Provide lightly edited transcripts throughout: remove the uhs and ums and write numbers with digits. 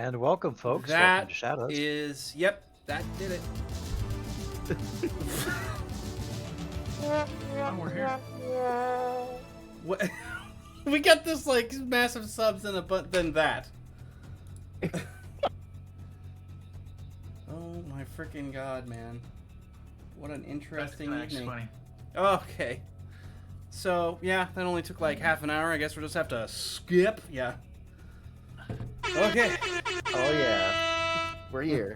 And welcome, folks. Welcome That to Shadows. is, yep, that did it. Oh, we're here. What? We got this like massive subs and then that. Oh my freaking god, man! What an interesting That's evening. funny. Okay, so yeah, that only took like half an hour. I guess we'll just have to skip. Yeah. Okay. Oh yeah, we're here.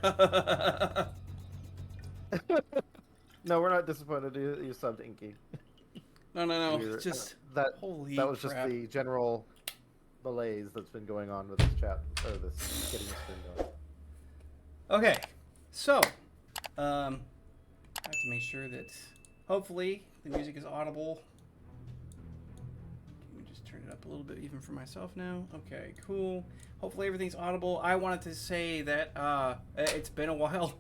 No, we're not disappointed. You subbed Inky. No. We're- Just that holy that was crap. just the general malaise that's been going on with this chat or this getting this stream going. Okay, so I have to make sure that hopefully the music is audible. Let me just turn it up a little bit even for myself now. Okay, cool. Hopefully everything's audible. I wanted to say that it's been a while.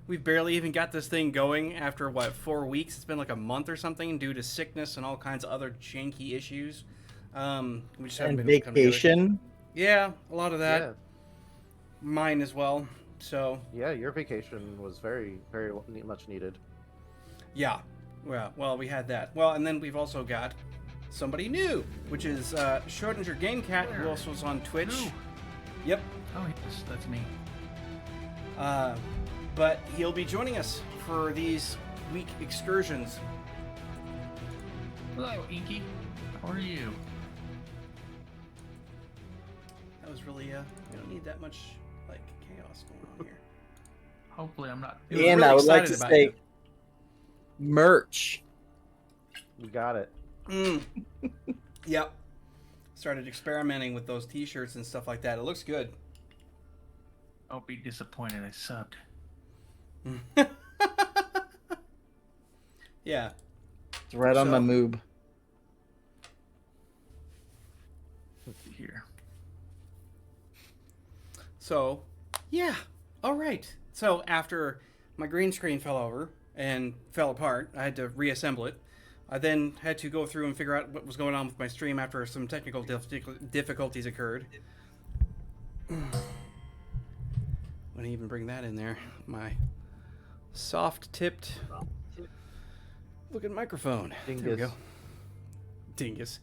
We've barely even got this thing going after, what, 4 weeks? It's been like a month or something due to sickness and all kinds of other janky issues. We just haven't And been able to come together. vacation. Yeah, a lot of that. Yeah, Mine as well. So, yeah, your vacation was very, very much needed. yeah. Well, we had that. Well, and then we've also got somebody new, which is Schrodinger Game Cat, who also is on Twitch. Ooh. Yep. Oh, yes, that's me. But he'll be joining us for these week excursions. Hello, Inky. How are you? That was really, we don't need that much, like, chaos going on here. Hopefully, I'm not. He was And really I would like excited to about say you. merch. We got it. Yep. Started experimenting with those t-shirts and stuff like that. It looks good. Don't be disappointed. I subbed. Yeah. It's right on my So- moob. Here. So, yeah. All right. So after my green screen fell over and fell apart, I had to reassemble it. I then had to go through and figure out what was going on with my stream after some technical difficulties occurred. Wouldn't even bring that in there. My soft-tipped looking microphone. There we Dingus. go. Dingus.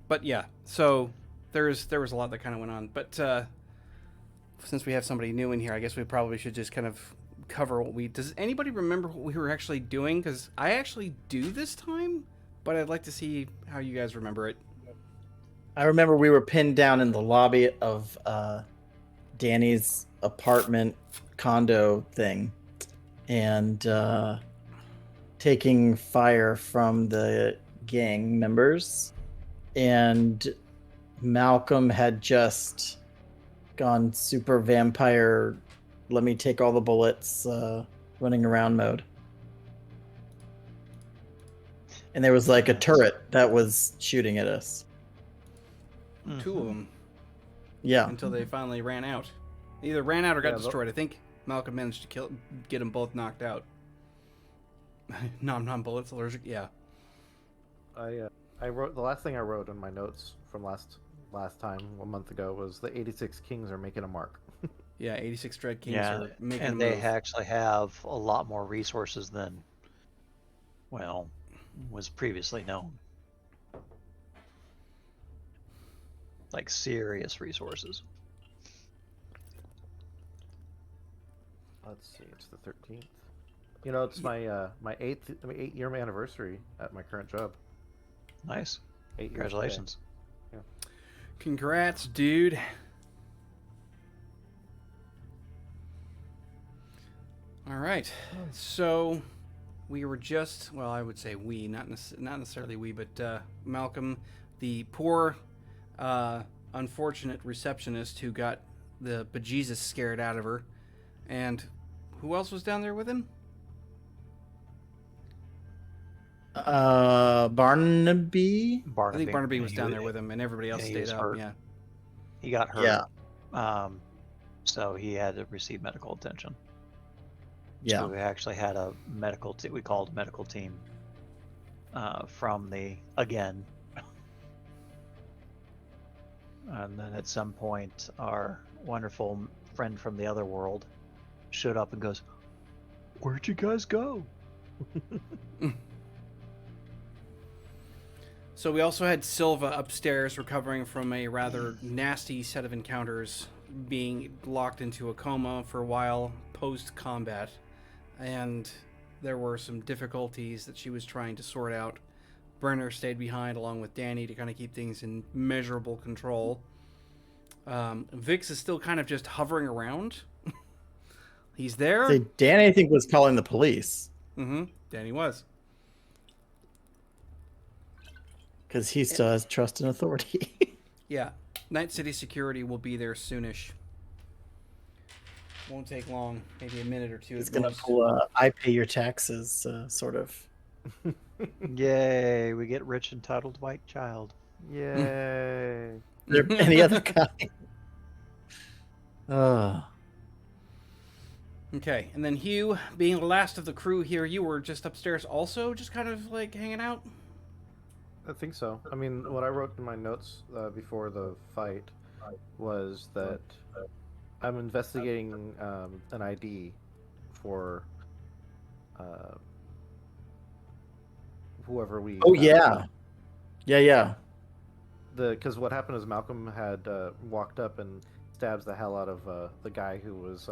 But yeah, so there was a lot that kind of went on. But since we have somebody new in here, I guess we probably should just kind of cover what we... Does anybody remember what we were actually doing? Because I actually do this time, but I'd like to see how you guys remember it. I remember we were pinned down in the lobby of Danny's apartment condo thing and taking fire from the gang members. And Malcolm had just gone super vampire, let me take all the bullets, running around mode. And there was like a turret that was shooting at us. Two of them, Yeah. until they finally ran out. Either ran out or got Yeah, destroyed. I think Malcolm managed to get them both knocked out. Nom bullets, allergic, yeah. I wrote the last thing I wrote in my notes from last time 1 month ago was the 86 Kings are making a mark. Yeah, 86 Dread Kings Yeah, are making and a they move. actually have a lot more resources than, well, was previously known. Like serious resources. Let's see, it's the 13th. You know, it's my my 8-year anniversary at my current job. Nice. 8 years today. Congratulations. Congrats, dude. All right. So we were just, well, I would say we, not necessarily we, but Malcolm, the poor, unfortunate receptionist who got the bejesus scared out of her. And who else was down there with him? Barnaby? I think Barnaby Yeah, was he down there with him, and everybody else he stayed was up. hurt. Yeah. He got hurt. Yeah. So he had to receive medical attention. Yeah. So we actually had a medical we called a medical team from the, again, And then at some point, our wonderful friend from the other world showed up and goes, "Where'd you guys go?" So we also had Silva upstairs recovering from a rather nasty set of encounters, being locked into a coma for a while post-combat. And there were some difficulties that she was trying to sort out. Brenner stayed behind along with Danny to kind of keep things in measurable control. Vix is still kind of just hovering around. He's there. See, Danny, I think, was calling the police Mm-hmm. Danny was. because he still has trust and authority. Yeah. Night City Security will be there soonish. Won't take long. Maybe a minute or two. He's at gonna most. pull I pay your taxes sort of. Yay, we get rich entitled white child. Yay! There any other kind? Oh, Okay, and then Hugh, being the last of the crew here, you were just upstairs also, just kind of like hanging out? I think so. I mean, what I wrote in my notes before the fight was that I'm investigating an ID for whoever we. oh yeah, yeah. Because what happened is Malcolm had walked up and stabs the hell out of the guy who was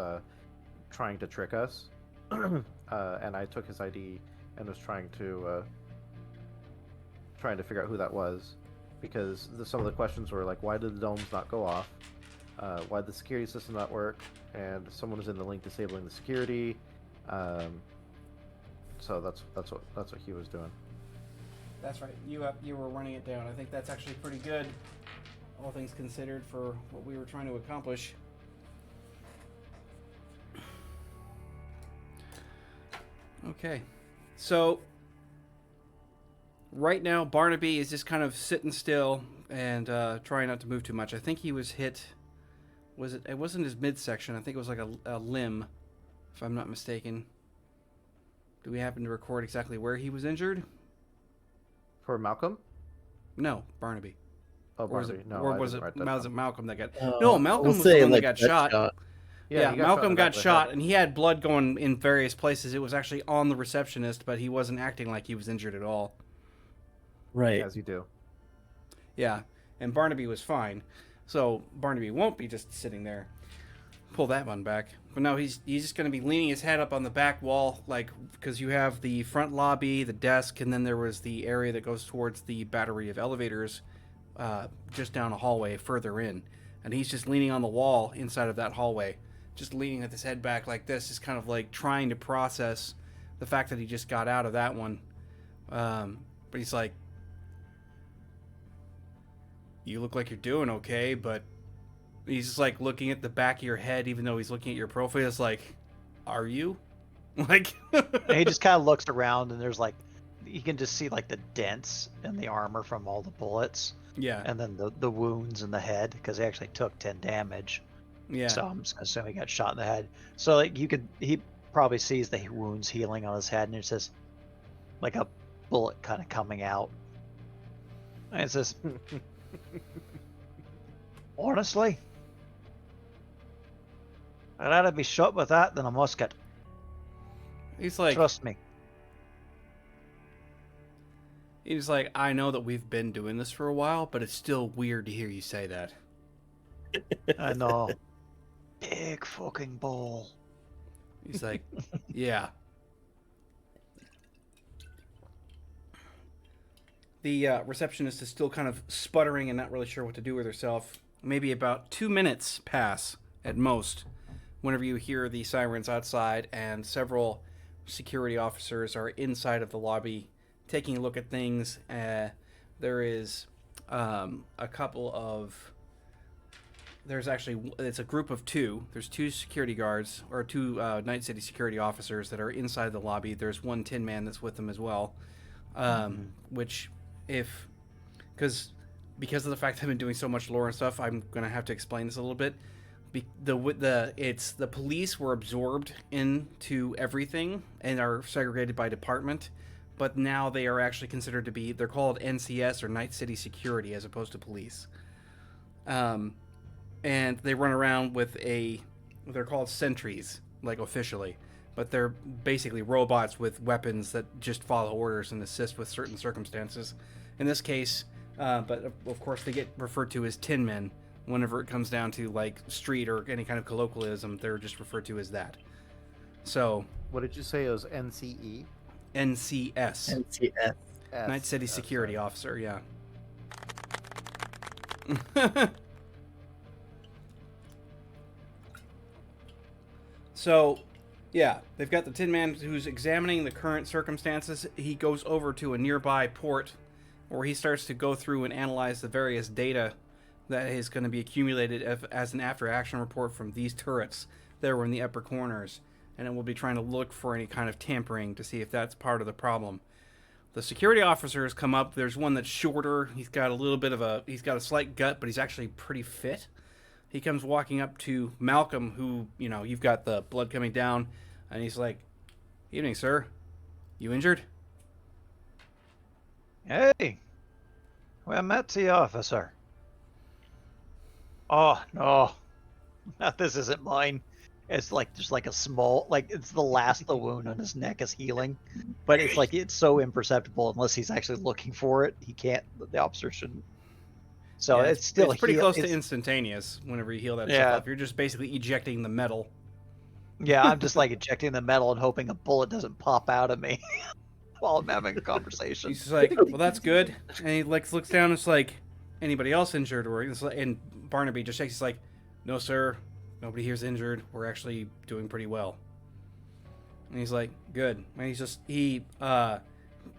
trying to trick us, and I took his ID and was trying to figure out who that was, because some of the questions were like, why did the domes not go off? Why did the security system not work? And someone was in the link disabling the security. So that's what he was doing. That's right. You were running it down. I think that's actually pretty good, all things considered, for what we were trying to accomplish. Okay, so right now Barnaby is just kind of sitting still and trying not to move too much. I think he was hit. It wasn't his midsection. I think it was like a limb, if I'm not mistaken. Do we happen to record exactly where he was injured? For Malcolm? No, Barnaby. Oh, Or was Barnaby. it, No, or I was didn't it, write that was down. it Malcolm that got... No, No, Malcolm we'll was the say, one that like, got that shot. Yeah, he got Malcolm shot in the got back of the shot, head. and he had blood going in various places. It was actually on the receptionist, but he wasn't acting like he was injured at all. Right. As you do. Yeah, and Barnaby was fine. So Barnaby won't be just sitting there. Pull that one back. But no, he's just going to be leaning his head up on the back wall, like, because you have the front lobby, the desk, and then there was the area that goes towards the battery of elevators just down a hallway further in. And he's just leaning on the wall inside of that hallway, just leaning with his head back like this, is kind of like trying to process the fact that he just got out of that one. But he's like, you look like you're doing okay, but he's just like looking at the back of your head, even though he's looking at your profile. It's like, are you? Like, And he just kind of looks around, and there's like, you can just see like the dents in the armor from all the bullets, yeah, and then the wounds in the head, because he actually took 10 damage. yeah, So I'm just gonna assume he got shot in the head. So like he probably sees the wounds healing on his head, and it's just like a bullet kind of coming out. And it says, honestly, I'd rather be shot with that than a musket. he's like, Trust me. he's like, I know that we've been doing this for a while, but it's still weird to hear you say that. I know. Big fucking ball. He's like, yeah. The receptionist is still kind of sputtering and not really sure what to do with herself. Maybe about 2 minutes pass at most whenever you hear the sirens outside, and several security officers are inside of the lobby taking a look at things. There is a couple of... There's actually... It's a group of two. There's two security guards, or two Night City security officers that are inside the lobby. There's one Tin Man that's with them as well. Which, because of the fact that I've been doing so much lore and stuff, I'm gonna have to explain this a little bit. The police were absorbed into everything and are segregated by department, but now they are actually considered to be, they're called NCS, or Night City Security, as opposed to police. And they run around with they're called sentries, like officially, but they're basically robots with weapons that just follow orders and assist with certain circumstances. In this case, but of course they get referred to as tin men whenever it comes down to like street or any kind of colloquialism. They're just referred to as that. So What did you say? It was NCE? NCS, NCS. Night City Security Officer. Yeah. So, yeah, they've got the Tin Man who's examining the current circumstances. He goes over to a nearby port where he starts to go through and analyze the various data that is going to be accumulated as an after-action report from these turrets that were in the upper corners. And it will be trying to look for any kind of tampering to see if that's part of the problem. The security officers come up. There's one that's shorter. He's got a slight gut, but he's actually pretty fit. He comes walking up to Malcolm, who, you've got the blood coming down, and he's like, "Evening, sir. You injured?" Hey, we met the officer. Oh, no. This isn't mine. It's like just like a small, like it's the last of the wound on his neck is healing, but it's like it's so imperceptible unless he's actually looking for it. He can't. The officer shouldn't. So Yeah, it's still pretty close to instantaneous whenever you heal that stuff off. You're just basically ejecting the metal. Yeah, I'm just like ejecting the metal and hoping a bullet doesn't pop out of me while I'm having a conversation. He's like, "Well, that's good." And he looks down and it's like, "Anybody else injured?" And Barnaby just shakes. He's like, "No, sir. Nobody here's injured. We're actually doing pretty well." And he's like, "Good." And he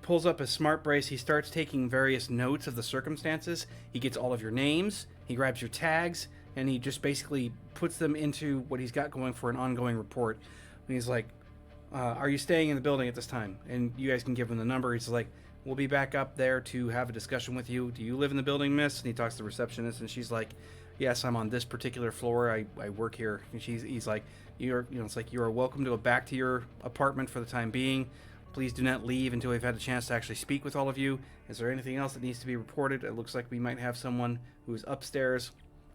pulls up his smart brace. He starts taking various notes of the circumstances. He gets all of your names. He grabs your tags, and he just basically puts them into what he's got going for an ongoing report. And he's like, "Are you staying in the building at this time?" And you guys can give him the number. He's like, "We'll be back up there to have a discussion with you. Do you live in the building, miss?" And he talks to the receptionist, and she's like, "Yes, I'm on this particular floor. I work here." And he's like, it's like, "You are welcome to go back to your apartment for the time being. Please do not leave until we've had a chance to actually speak with all of you. Is there anything else that needs to be reported? It looks like we might have someone who's upstairs."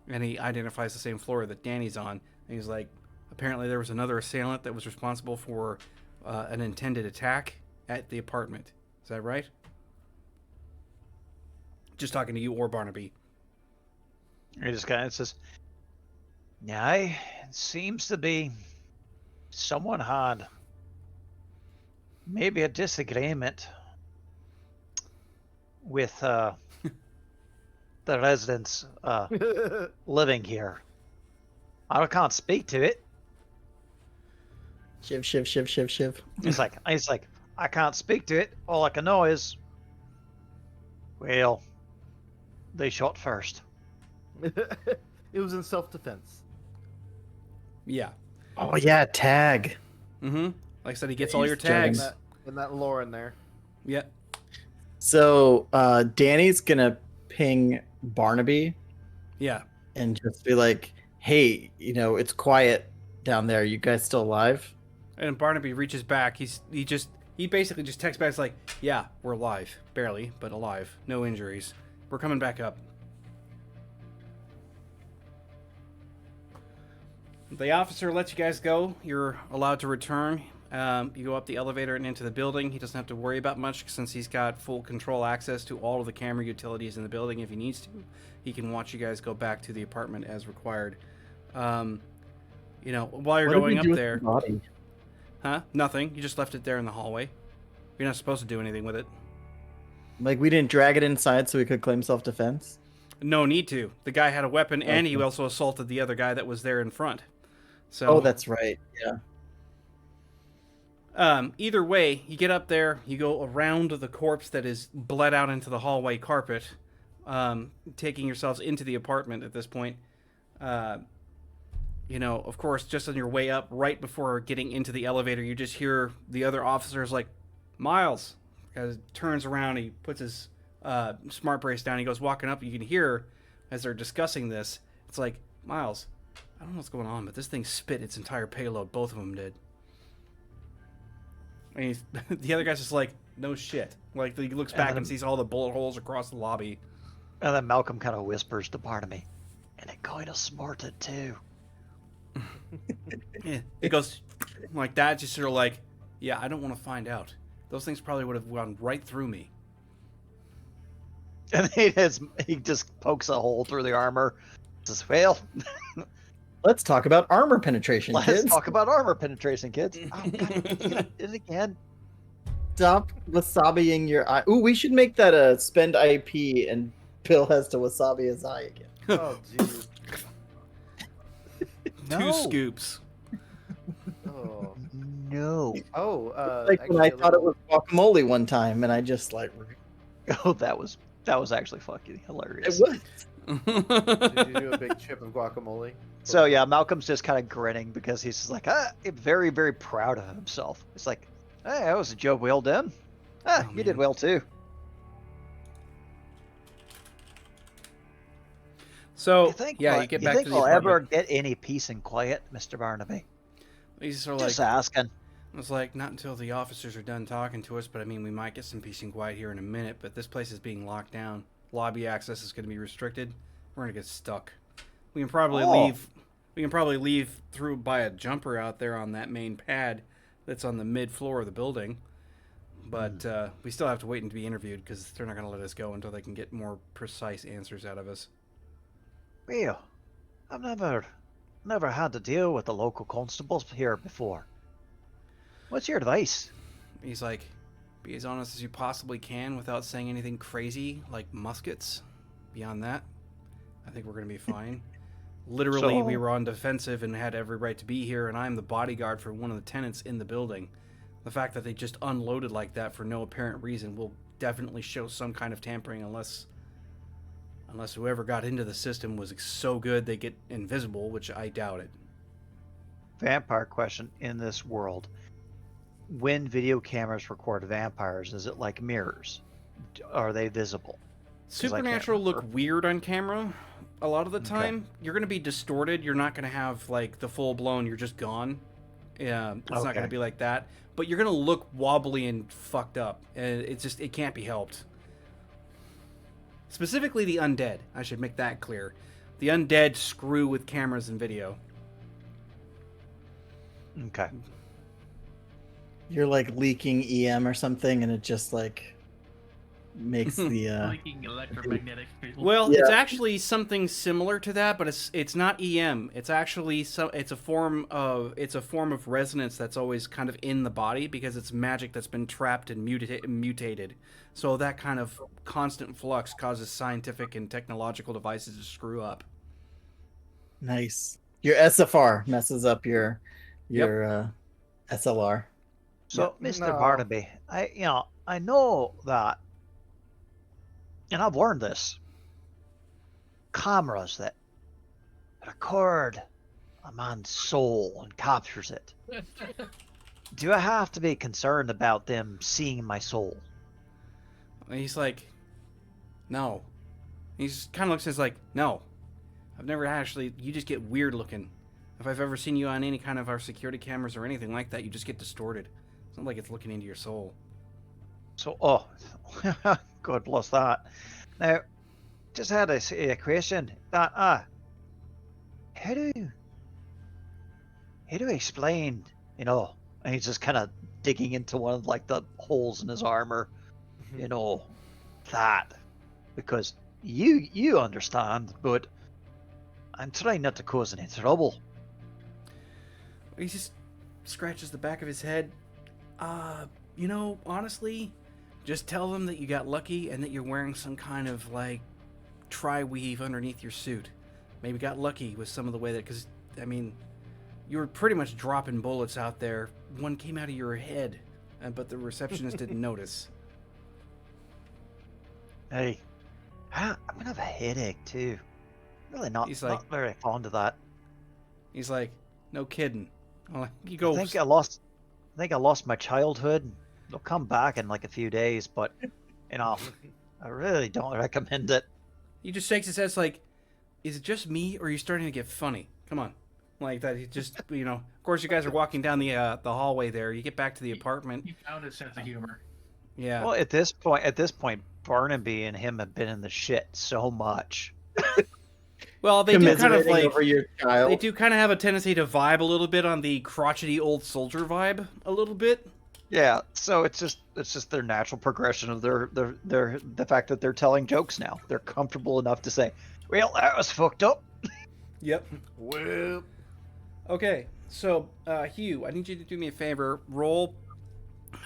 And he identifies the same floor that Danny's on. And he's like, "Apparently there was another assailant that was responsible for an intended attack at the apartment. Is that right?" Just talking to you or Barnaby. He just kind of says, "Yeah, it seems to be someone had maybe a disagreement with the residents living here. I can't speak to it." Shiv, shiv, shiv, shiv, shiv. He's like, "I can't speak to it. All I can know is, well, they shot first." It was in self-defense. Yeah. Oh yeah, tag. Mm-hmm. Like I said, he gets all your tags. And that lore in there. Yep. So Danny's gonna ping Barnaby Yeah. and just be like, "Hey, it's quiet down there. You guys still alive?" And Barnaby reaches back. He basically just texts back. It's like, "Yeah, we're alive. Barely, but alive. No injuries. We're coming back up." The officer lets you guys go. You're allowed to return. You go up the elevator and into the building. He doesn't have to worry about much since he's got full control access to all of the camera utilities in the building. If he needs to, he can watch you guys go back to the apartment as required. While you're going up there, huh? Nothing. You just left it there in the hallway. You're not supposed to do anything with it. Like, we didn't drag it inside so we could claim self-defense? No need to. The guy had a weapon, and he also assaulted the other guy that was there in front. So. Oh, that's right. Yeah. Either way, you get up there, you go around the corpse that is bled out into the hallway carpet, taking yourselves into the apartment at this point. Of course, just on your way up, right before getting into the elevator, you just hear the other officers like, "Miles," as turns around, he puts his smart brace down, he goes walking up, you can hear as they're discussing this, it's like, "Miles, I don't know what's going on, but this thing spit its entire payload. Both of them did." And the other guy's just like, "No shit." Like, he looks back and sees all the bullet holes across the lobby. And then Malcolm kind of whispers to Barnaby, And it kind of smarted too. Yeah. It goes like that, just sort of like, yeah, I don't want to find out. Those things probably would have gone right through me. And he just pokes a hole through the armor. Says, well, Let's talk about armor penetration, let's kids. talk about armor penetration, kids. Oh, God, did it again. Stop wasabiing your eye. Ooh, we should make that a spend IP and Bill has to wasabi his eye again. Oh, jeez. No. 2 scoops. Oh. No. Oh, Like when I actually, a thought it little- was guacamole one time, and I just like Oh, that was actually fucking hilarious. it was. Did you do a big chip of guacamole? So yeah, Malcolm's just kind of grinning because he's just like, very, very proud of himself. It's like, hey, that was a job well done. Oh, You did man. well too. So, You think, yeah, you get you back think to the we'll apartment. ever get any peace and quiet, Mr. Barnaby? He's sort of Just like, asking. it's like, not until the officers are done talking to us, but I mean, we might get some peace and quiet here in a minute, but this place is being locked down. Lobby access is going to be restricted. We're going to get stuck. We can probably leave. We can probably leave through by a jumper out there on that main pad that's on the mid floor of the building. But we still have to wait and be interviewed because they're not going to let us go until they can get more precise answers out of us. Well, I've never had to deal with the local constables here before. What's your advice? He's like, be as honest as you possibly can without saying anything crazy like muskets. Beyond that, I think we're going to be fine. Literally, So- we were on defensive and had every right to be here, and I'm the bodyguard for one of the tenants in the building. The fact that they just unloaded like that for no apparent reason will definitely show some kind of tampering unless whoever got into the system was so good they get invisible, which I doubt it. Vampire question in this world. When video cameras record vampires, is it like mirrors? Are they visible? 'Cause I can't Supernatural look remember. weird on camera a lot of the Okay. time. You're going to be distorted. You're not going to have like the full blown, you're just gone. Yeah, it's not going Okay. to be like that. But you're going to look wobbly and fucked up. And it can't be helped. Specifically the undead. I should make that clear. The undead screw with cameras and video. Okay. You're like leaking EM or something, and it just like makes the Leaking electromagnetic field. Well, Yeah. it's actually something similar to that, but it's not EM. It's actually it's a form of resonance that's always kind of in the body because it's magic that's been trapped and mutated. So that kind of constant flux causes scientific and technological devices to screw up. nice. Your SFR messes up your SLR. So, Yeah, Mr. no. Barnaby, I know that, and I've learned this. Cameras that record a man's soul and captures it. Do I have to be concerned about them seeing my soul? And he's like, no. He just kind of looks at us like, no. I've never actually. You just get weird looking. If I've ever seen you on any kind of our security cameras or anything like that, you just get distorted. It's not like it's looking into your soul. So, God bless that. Now, just had a question that how do I explain, and he's just kind of digging into one of like the holes in his armor, that because you understand, but I'm trying not to cause any trouble. He just scratches the back of his head. Honestly, just tell them that you got lucky and that you're wearing some kind of like tri-weave underneath your suit. Maybe got lucky with some of the way that, because I mean, you were pretty much dropping bullets out there. One came out of your head, but the receptionist didn't notice. Hey, I'm gonna have a headache too. Really not, He's like- not very fond of that. He's like, no kidding. I'm like, you I go. think I lost my childhood. It'll come back in like a few days, but I really don't recommend it. He just shakes his head. It's like, is it just me, or are you starting to get funny? Come on, like that. He just, Of course, you guys are walking down the hallway there. You get back to the apartment. You found his sense of humor. Yeah. Well, at this point, Barnaby and him have been in the shit so much. Well, they do kind of commiserating like over your child. they do kind of have a tendency to vibe a little bit on the crotchety old soldier vibe a little bit. Yeah, so it's just their natural progression of the fact that they're telling jokes now. They're comfortable enough to say, "Well, that was fucked up." Yep. Well, Okay, so Hugh, I need you to do me a favor. Roll.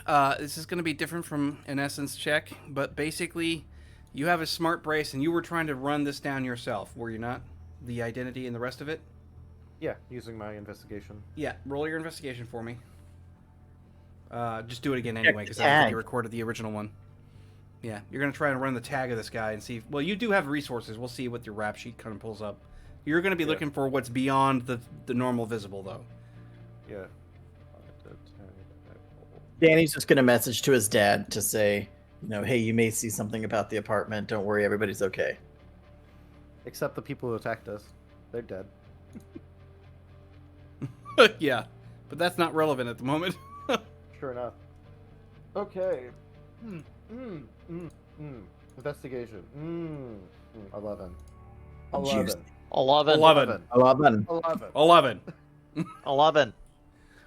This is going to be different from an essence check, but basically, you have a smart brace, and you were trying to run this down yourself, were you not? The identity and the rest of it. yeah, using my investigation. Yeah, roll your investigation for me. Just do it again Check anyway, the because I don't think tag. you recorded the original one. Yeah, you're going to try and run the tag of this guy and see. Well, you do have resources. We'll see what your rap sheet kind of pulls up. You're going to be Yeah. looking for what's beyond the normal visible, though. Yeah. Danny's just gonna message to his dad to say, hey, you may see something about the apartment. Don't worry, everybody's okay. Except the people who attacked us. They're dead. Yeah, but that's not relevant at the moment. Sure enough. Okay. Investigation. 11. Juice. 11. 11. 11. 11. 11. 11.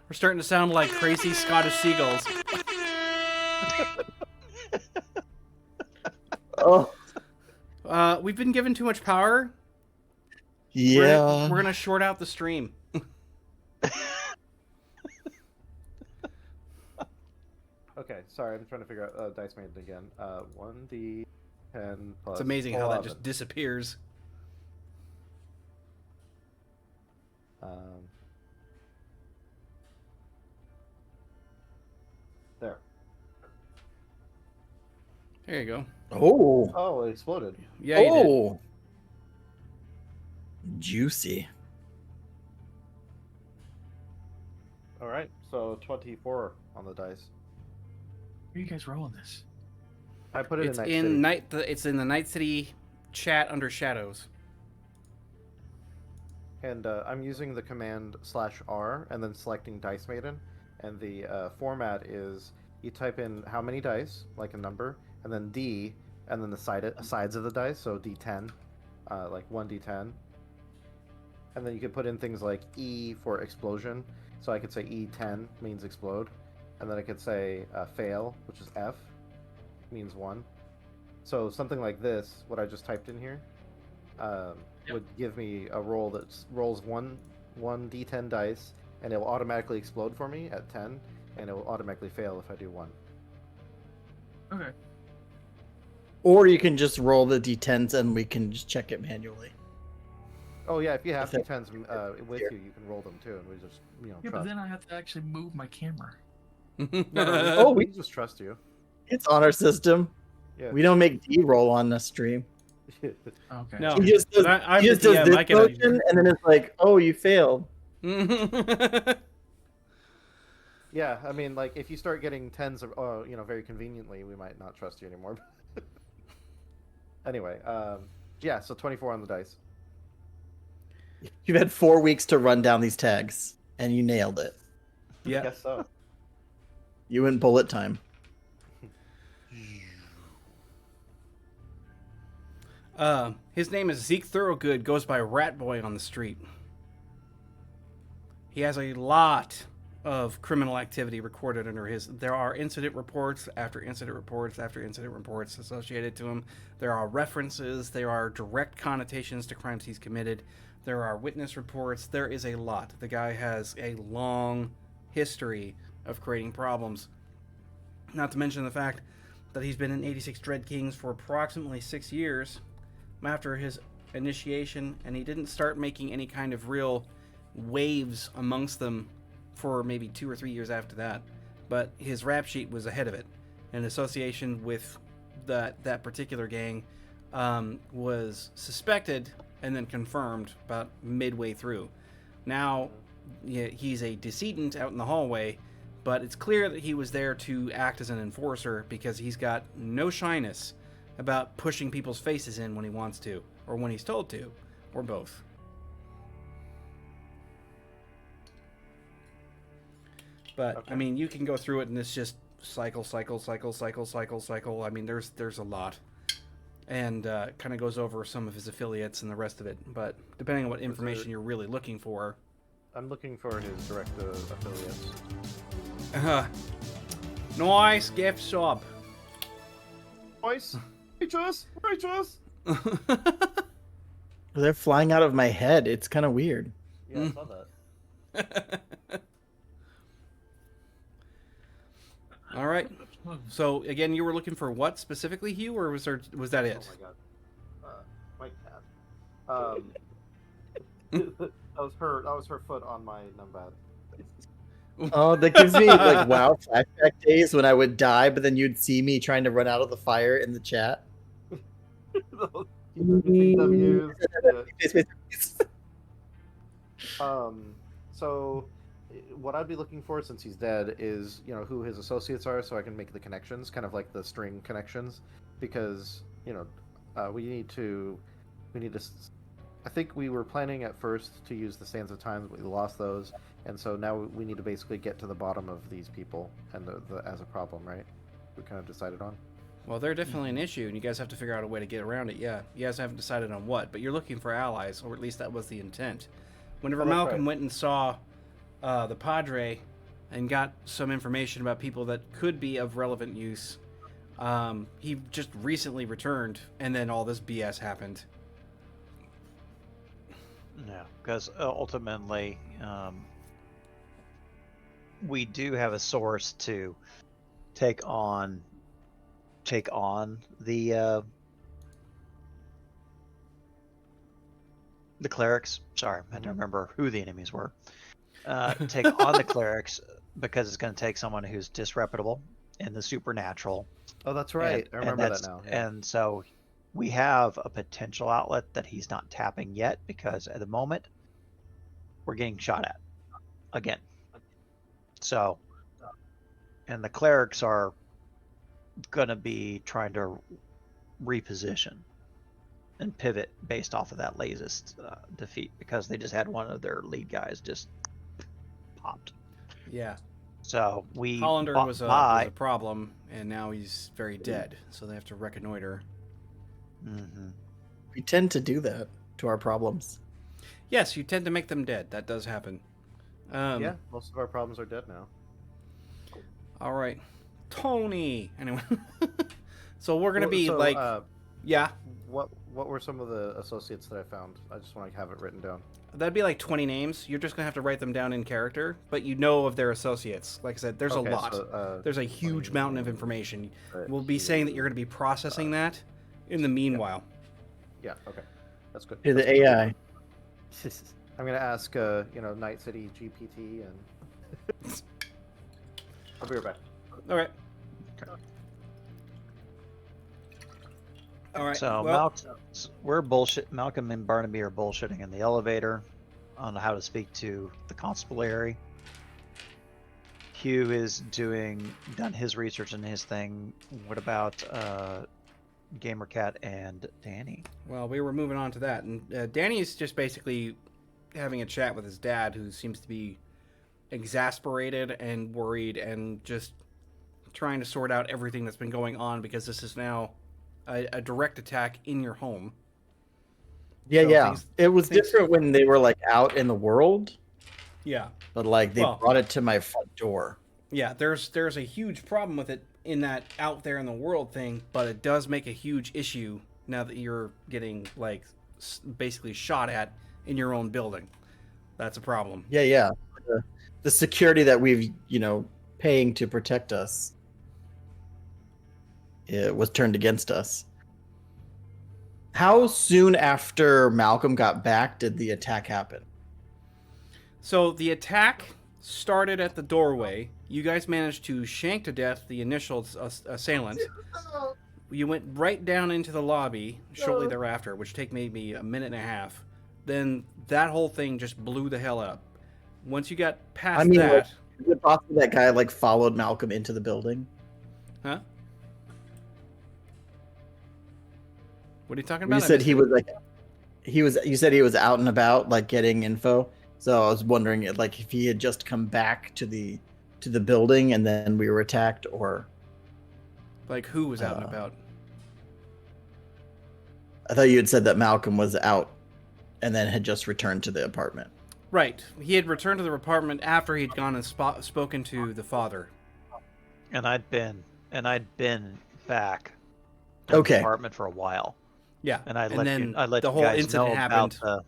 We're starting to sound like crazy Scottish seagulls. Oh, We've been given too much power. yeah. We're gonna short out the stream. Okay, sorry, I'm trying to figure out dice made again. 1d10 plus. It's amazing how 11. that just disappears. There. There you go. Oh. Oh, it exploded. Yeah, you did. Oh. Juicy. All right, so 24 on the dice. Where are you guys rolling this? I put it It's in Night City. It's in the Night City chat under Shadows. And I'm using the command /R and then selecting Dice Maiden. And the format is you type in how many dice, like a number, and then D, and then the sides of the dice, so D10, like 1D10. And then you could put in things like E for explosion. So I could say E10 means explode. And then I could say fail, which is F, means 1. So something like this, what I just typed in here, would give me a roll that rolls one d10 dice, and it will automatically explode for me at 10, and it will automatically fail if I do 1. Okay. Or you can just roll the d10s and we can just check it manually. Oh yeah, if you have Okay. d10s with you, you can roll them too, and we just Yeah, trust. but then I have to actually move my camera. Oh, we just trust you. It's on our system. Yeah. We don't make D-roll on the stream. Okay. No. He just does, I'm he just the does DM, this I can- motion, and then it's like, oh, you failed. Yeah, I mean, like if you start getting 10s, very conveniently, we might not trust you anymore. Anyway, yeah, so 24 on the dice. You've had 4 weeks to run down these tags, and you nailed it. Yeah. Guess so. You went bullet time. His name is Zeke Thorogood, goes by Rat Boy on the street. He has a lot of criminal activity recorded under his. There are incident reports after incident reports after incident reports associated to him. There are references. There are direct connotations to crimes he's committed. There are witness reports. There is a lot. The guy has a long history of creating problems. Not to mention the fact that he's been in 86 Dread Kings for approximately 6 years after his initiation, and he didn't start making any kind of real waves amongst them for maybe 2 or 3 years after that. But his rap sheet was ahead of it. In association with that particular gang was suspected and then confirmed about midway through. Now, yeah, he's a decedent out in the hallway, but it's clear that he was there to act as an enforcer because he's got no shyness about pushing people's faces in when he wants to, or when he's told to, or both. But Okay. I mean, you can go through it, and it's just cycle. I mean, there's a lot, and kind of goes over some of his affiliates and the rest of it. But depending on what information you're really looking for, I'm looking for his direct affiliates. nice gift sub. Voice, righteous. They're flying out of my head. It's kind of weird. Yeah, I saw that. All right. So again, you were looking for what specifically, Hugh, or was that it? Oh my god, my cat. That was her foot on my numbad. Oh, that gives me like WoW flashback days when I would die, but then you'd see me trying to run out of the fire in the chat. W's. So what I'd be looking for, since he's dead, is who his associates are, so I can make the connections, kind of like the string connections, because we need to. I think we were planning at first to use the Sands of Time, but we lost those, and so now we need to basically get to the bottom of these people and as a problem, right? We kind of decided on. Well, they're definitely an issue, and you guys have to figure out a way to get around it. Yeah, you guys haven't decided on what, but you're looking for allies, or at least that was the intent. Whenever Malcolm went and saw the Padre and got some information about people that could be of relevant use, he just recently returned, and then all this BS happened. Yeah, because ultimately, we do have a source to take on the clerics. Sorry, I don't remember who the enemies were. Take on the clerics because it's going to take someone who's disreputable in the supernatural. Oh, that's right. I remember that now. Yeah. And so we have a potential outlet that he's not tapping yet, because at the moment we're getting shot at again. So, and the clerics are going to be trying to reposition and pivot based off of that latest defeat, because they just had one of their lead guys just popped. Yeah. So Hollander was a problem, and now he's very dead. So they have to reconnoiter. Mm-hmm. We tend to do that to our problems. Yes, you tend to make them dead. That does happen. Yeah, most of our problems are dead now. All right, Tony. Anyway, so we're gonna be yeah. What were some of the associates that I found? I just want to have it written down. That'd be like 20 names. You're just gonna have to write them down in character, but you know of their associates. Like I said, there's a lot. So, there's a huge mountain of information. We'll be Hugh, saying that you're gonna be processing that in the meanwhile. Yeah. Okay. That's good. To the AI. I'm gonna ask, Night City GPT, and I'll be right back. All right. All right. So well, Malcolm and Barnaby are bullshitting in the elevator on how to speak to the constabulary. Hugh is done his research and his thing. What about Gamercat and Danny? well, we were moving on to that, and Danny's just basically having a chat with his dad, who seems to be exasperated and worried and just trying to sort out everything that's been going on, because this is now a direct attack in your home. Yeah, So yeah. It was different when they were like out in the world, Yeah. but like they brought it to my front door. Yeah, there's a huge problem with it in that out there in the world thing, but it does make a huge issue now that you're getting like basically shot at in your own building. That's a problem. Yeah, yeah. The security that we've, paying to protect us, it was turned against us. How soon after Malcolm got back did the attack happen? So the attack started at the doorway. You guys managed to shank to death the initial assailant. You went right down into the lobby shortly thereafter, which took maybe a minute and a half. Then that whole thing just blew the hell up. Once you got past that... Is it possible that guy followed Malcolm into the building? Huh? What are you talking about? You said you said he was out and about getting info. So I was wondering if he had just come back to the building and then we were attacked, or who was out and about? I thought you had said that Malcolm was out and then had just returned to the apartment. Right. He had returned to the apartment after he'd gone and spoken to the father. And I'd been back to the Okay. apartment for a while. Yeah. And I then let the you whole guys incident know happened. about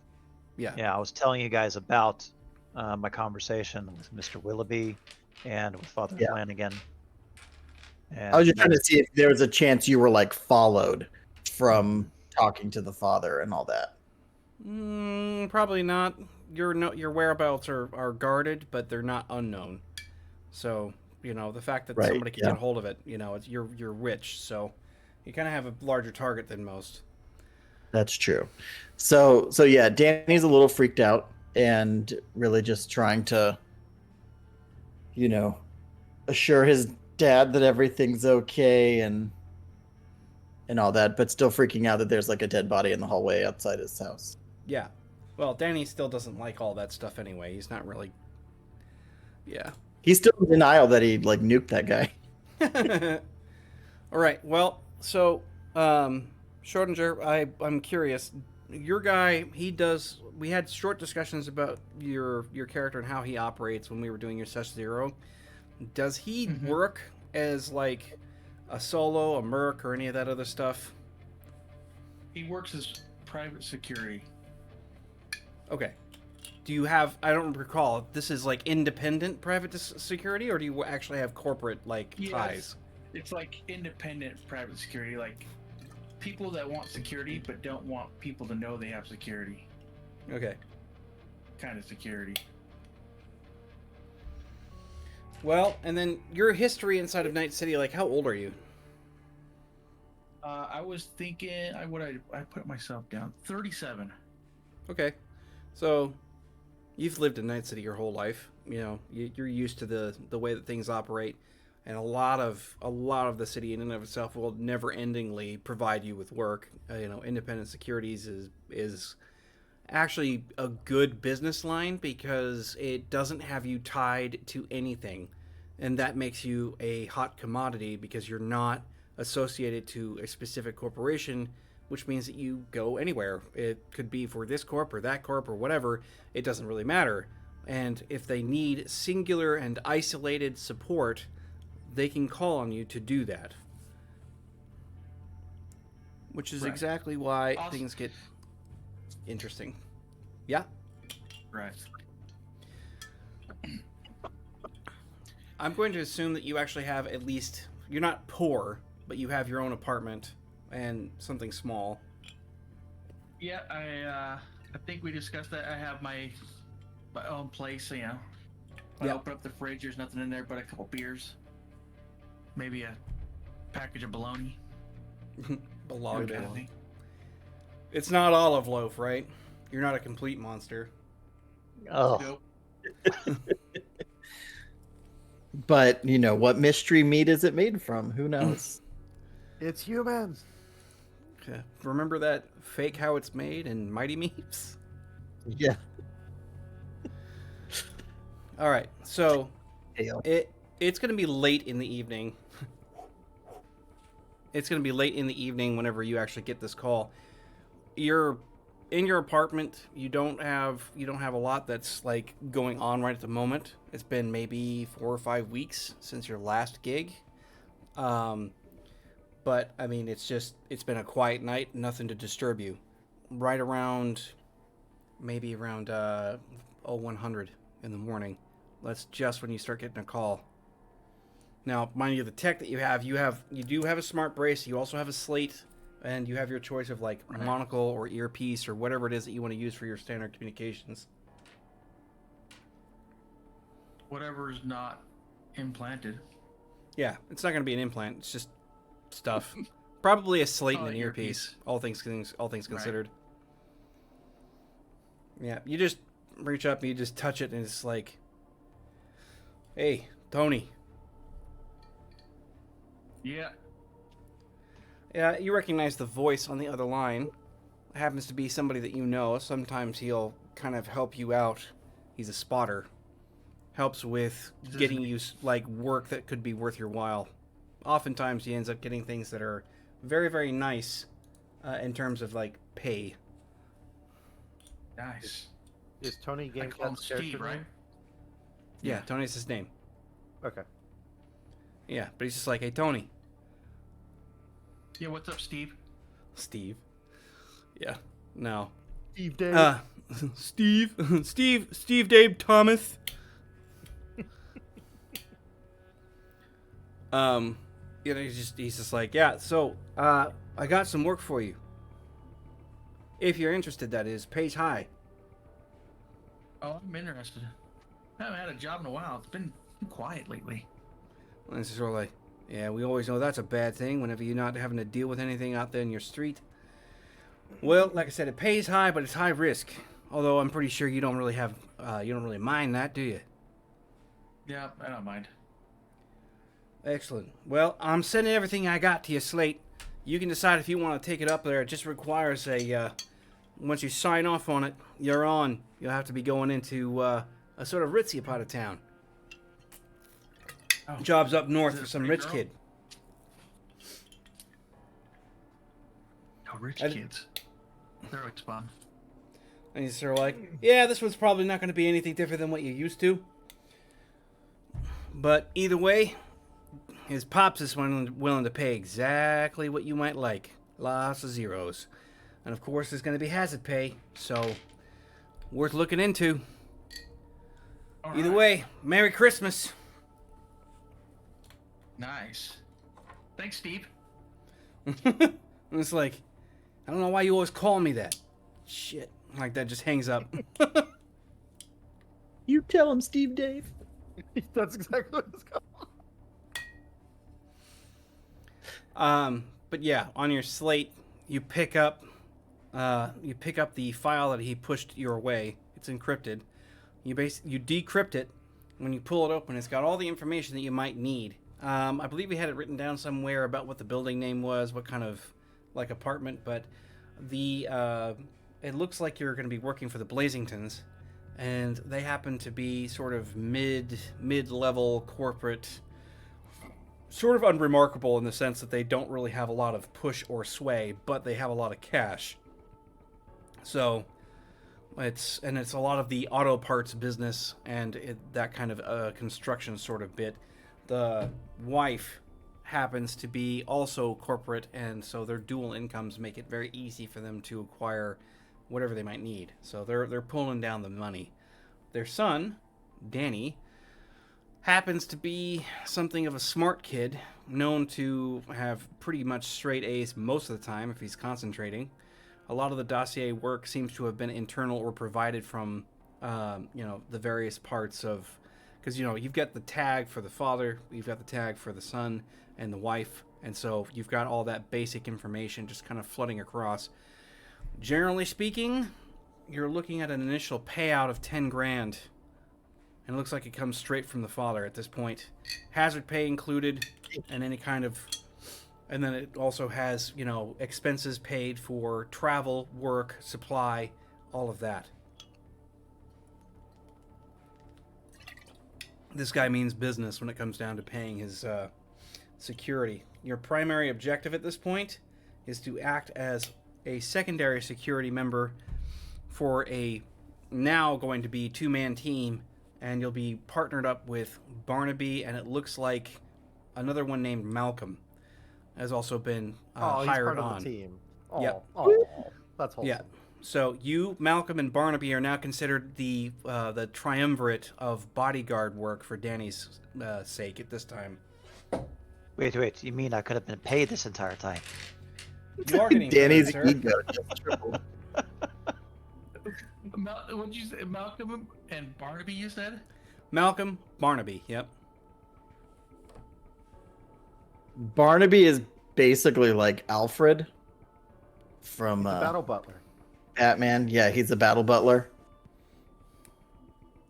Yeah. I was telling you guys about my conversation with Mr. Willoughby and with Father Yeah. Flanagan. And I was just trying to see if there was a chance you were like followed from talking to the father and all that. Probably not. Your whereabouts are guarded, but they're not unknown. So, the fact that Right, somebody can yeah. get hold of it, it's, you're rich, so you kind of have a larger target than most. That's true. So yeah, Danny's a little freaked out and really just trying to, assure his dad that everything's okay and all that, but still freaking out that there's like a dead body in the hallway outside his house. Yeah. Well, Danny still doesn't like all that stuff anyway. He's not really. Yeah. He's still in denial that he like nuked that guy. All right. Well, so Schrodinger, I'm curious. Your guy, he does. We had short discussions about your character and how he operates when we were doing your session 0. Does he work as like a solo, a merc, or any of that other stuff? He works as private security. Okay. Do you have? I don't recall. This is like independent private security, or do you actually have corporate ties? It's like independent private security, like people that want security but don't want people to know they have security. Okay. Kind of security. Well, and then your history inside of Night City, like how old are you? I was thinking, I put myself down 37. Okay, so you've lived in Night City your whole life. You're used to the way that things operate, and a lot of the city in and of itself will never-endingly provide you with work. Independent securities is actually a good business line because it doesn't have you tied to anything, and that makes you a hot commodity because you're not associated to a specific corporation, which means that you go anywhere. It could be for this corp or that corp or whatever. It doesn't really matter. And if they need singular and isolated support, they can call on you to do that. Which is exactly why things get interesting. Yeah? Right. I'm going to assume that you actually have at least... You're not poor, but you have your own apartment and something small. Yeah, I think we discussed that. I have my own place, When I open up the fridge, there's nothing in there but a couple beers. Maybe a package of bologna. Bologna. Kind of thing. It's not olive loaf, right? You're not a complete monster. Oh, Nope. But what mystery meat is it made from? Who knows? It's humans. Okay. Remember that fake how it's made in Mighty Meats? Yeah. All right. So Ale. it's going to be late in the evening. It's going to be late in the evening whenever you actually get this call. You're in your apartment. You don't have a lot that's like going on right at the moment. It's been maybe 4 or 5 weeks since your last gig. But I mean, it's been a quiet night, nothing to disturb you. Right around 100 in the morning. That's just when you start getting a call. Now, mind you, the tech that you do have a smart brace. You also have a slate, and you have your choice of like monocle or earpiece or whatever it is that you want to use for your standard communications. Whatever is not implanted. Yeah, it's not going to be an implant. It's just stuff. Probably a slate and an earpiece. All things considered. Yeah, you just reach up and you just touch it, and it's like, "Hey, Tony." Yeah. Yeah, you recognize the voice on the other line. It happens to be somebody that you know. Sometimes he'll kind of help you out. He's a spotter. Helps with getting you like work that could be worth your while. Oftentimes he ends up getting things that are very, very nice, in terms of like pay. Nice. Is Tony I Game call him Cat's character Steve, right? name? Yeah, Tony's his name. Okay. Yeah, but he's just like, hey, Tony. Yeah, what's up, Steve? Steve. Yeah. No. Steve Dave. Steve Dave Thomas. You know, he's just like, yeah, so, I got some work for you. If you're interested, that is. Pays high. Oh, I'm interested. I haven't had a job in a while. It's been quiet lately. And it's sort of like, yeah, we always know that's a bad thing whenever you're not having to deal with anything out there in your street. Well, like I said, it pays high, but it's high risk. Although I'm pretty sure you don't really mind that, do you? Yeah, I don't mind. Excellent. Well, I'm sending everything I got to your slate. You can decide if you want to take it up there. It just requires once you sign off on it, you're on. You'll have to be going into a sort of ritzy part of town. Oh. Job's up north Is it for a some pretty rich girl? kid. Oh, rich I- kids. They're always fun. And he's sort of like, yeah, this one's probably not going to be anything different than what you're used to. But either way, his pops is willing to pay exactly what you might like. Lots of zeros. And of course, there's going to be hazard pay, so worth looking into. All Either right. way, Merry Christmas. Nice. Thanks, Steve. And it's like, I don't know why you always call me that. Shit. Like that just hangs up. You tell him, Steve Dave. That's exactly what it's called. But yeah, on your slate, you pick up the file that he pushed your way. It's encrypted. You decrypt it. When you pull it open, it's got all the information that you might need. I believe we had it written down somewhere about what the building name was, what kind of like apartment, but it looks like you're going to be working for the Blazingtons, and they happen to be sort of mid-level corporate, sort of unremarkable in the sense that they don't really have a lot of push or sway, but they have a lot of cash. So it's a lot of the auto parts business and that kind of construction sort of bit. The wife happens to be also corporate, and so their dual incomes make it very easy for them to acquire whatever they might need. So they're pulling down the money. Their son, Danny, happens to be something of a smart kid, known to have pretty much straight A's most of the time if he's concentrating. A lot of the dossier work seems to have been internal or provided from, the various parts of, because you've got the tag for the father, you've got the tag for the son and the wife, and so you've got all that basic information just kind of flooding across. Generally speaking, you're looking at an initial payout of 10 grand. And it looks like it comes straight from the father at this point. Hazard pay included, and any kind of... And then it also has, expenses paid for travel, work, supply, all of that. This guy means business when it comes down to paying his security. Your primary objective at this point is to act as a secondary security member for a now going to be two-man team, and you'll be partnered up with Barnaby, and it looks like another one named Malcolm has also been He's hired part on. of the team. Oh, Yep. oh, that's wholesome. Yeah. So you, Malcolm, and Barnaby are now considered the triumvirate of bodyguard work for Danny's sake at this time. Wait. You mean I could have been paid this entire time? You are getting Danny's paid, sir. ego just tripled. What'd you say? Malcolm and Barnaby, you said? Malcolm, Barnaby, yep. Barnaby is basically like Alfred from He's a battle butler. Batman. Yeah, he's a battle butler.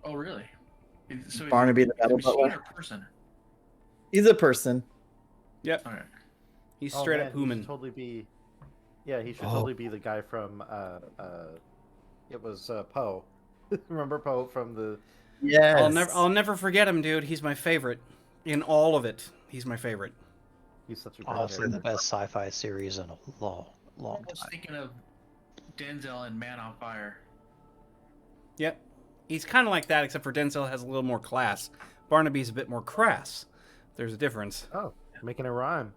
Oh, really? So Barnaby the he's a battle machine butler. or person? He's a person. Yep. Okay. He's Oh, straight man, up he human. should totally be. Yeah, he should Oh. totally be the guy from. It was Poe. Remember Poe from the? Yes. I'll never forget him, dude. He's my favorite. In all of it, he's my favorite. He's such a great Honestly, the character. best sci-fi series in a long, long I was time. thinking of Denzel and Man on Fire. Yep. He's kind of like that, except for Denzel has a little more class. Barnaby's a bit more crass. There's a difference. Oh, making it rhyme.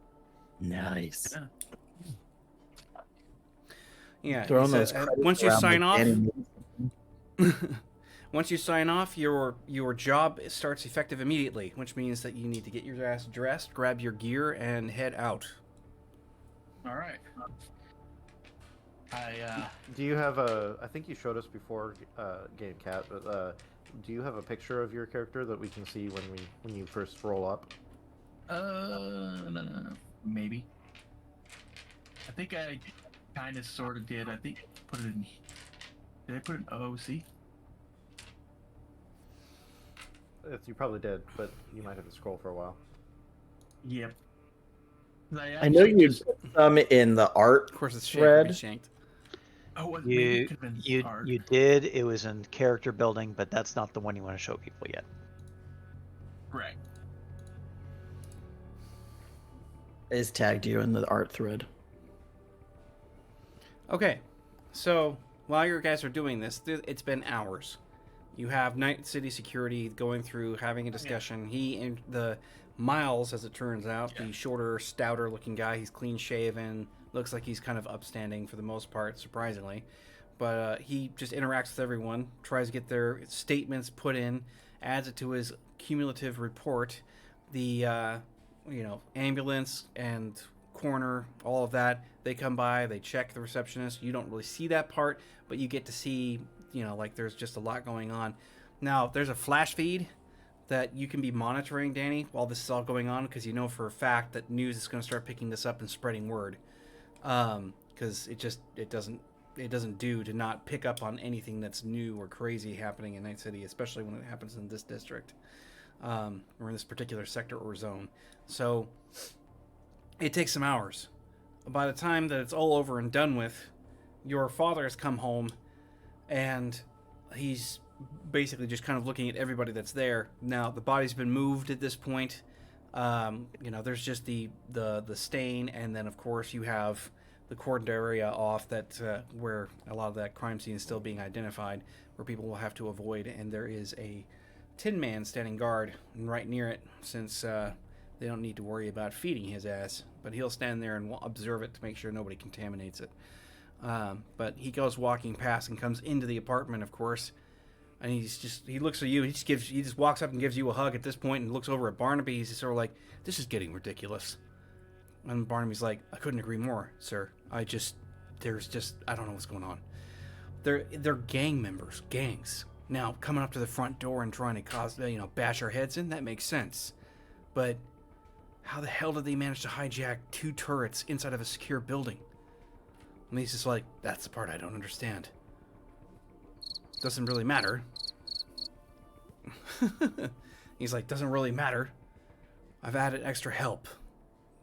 Nice. Yeah. Yeah. Throwing he's a- those credits once you around sign like off, Danny once you sign off, your job starts effective immediately, which means that you need to get your ass dressed, grab your gear, and head out. All right. Do you have a? I think you showed us before, Game Cat, but do you have a picture of your character that we can see when you first roll up? No, maybe. I think I kind of sort of did. I think put it in. Did I put it in OOC? You probably did, but you might have to scroll for a while. Yep. I know you put some in the art. Of course, it's Thread. shanked. Oh, well, maybe it You could have been you art. you did. It was in character building, but that's not the one you want to show people yet. Correct. Is tagged you in the art thread. Okay, so while you guys are doing this, it's been hours. You have Night City security going through, having a discussion. He and the Miles, as it turns out, the shorter, stouter-looking guy. He's clean-shaven, looks like he's kind of upstanding for the most part, surprisingly. But he just interacts with everyone, tries to get their statements put in, adds it to his cumulative report. The ambulance and coroner, all of that, they come by, they check the receptionist. You don't really see that part, but you get to see, like there's just a lot going on. Now, there's a flash feed that you can be monitoring, Danny, while this is all going on, because you know for a fact that news is going to start picking this up and spreading word. Because it doesn't do to not pick up on anything that's new or crazy happening in Night City, especially when it happens in this district, or in this particular sector or zone. So it takes some hours. By the time that it's all over and done with, your father has come home, and he's basically just kind of looking at everybody that's there. Now, the body's been moved at this point. There's just the stain, and then, of course, you have the cordoned area off that where a lot of that crime scene is still being identified, where people will have to avoid, and there is a Tin Man standing guard right near it, since they don't need to worry about feeding his ass, but he'll stand there and observe it to make sure nobody contaminates it. But he goes walking past and comes into the apartment, of course, and he looks at you. He just walks up and gives you a hug at this point, and looks over at Barnaby. He's sort of like, "This is getting ridiculous." And Barnaby's like, "I couldn't agree more, sir. I don't know what's going on. They're gang members, gangs. Now coming up to the front door and trying to bash our heads in, that makes sense. But how the hell did they manage to hijack 2 turrets inside of a secure building?" And he's just like, "That's the part I don't understand. Doesn't really matter." He's like, "Doesn't really matter. I've added extra help.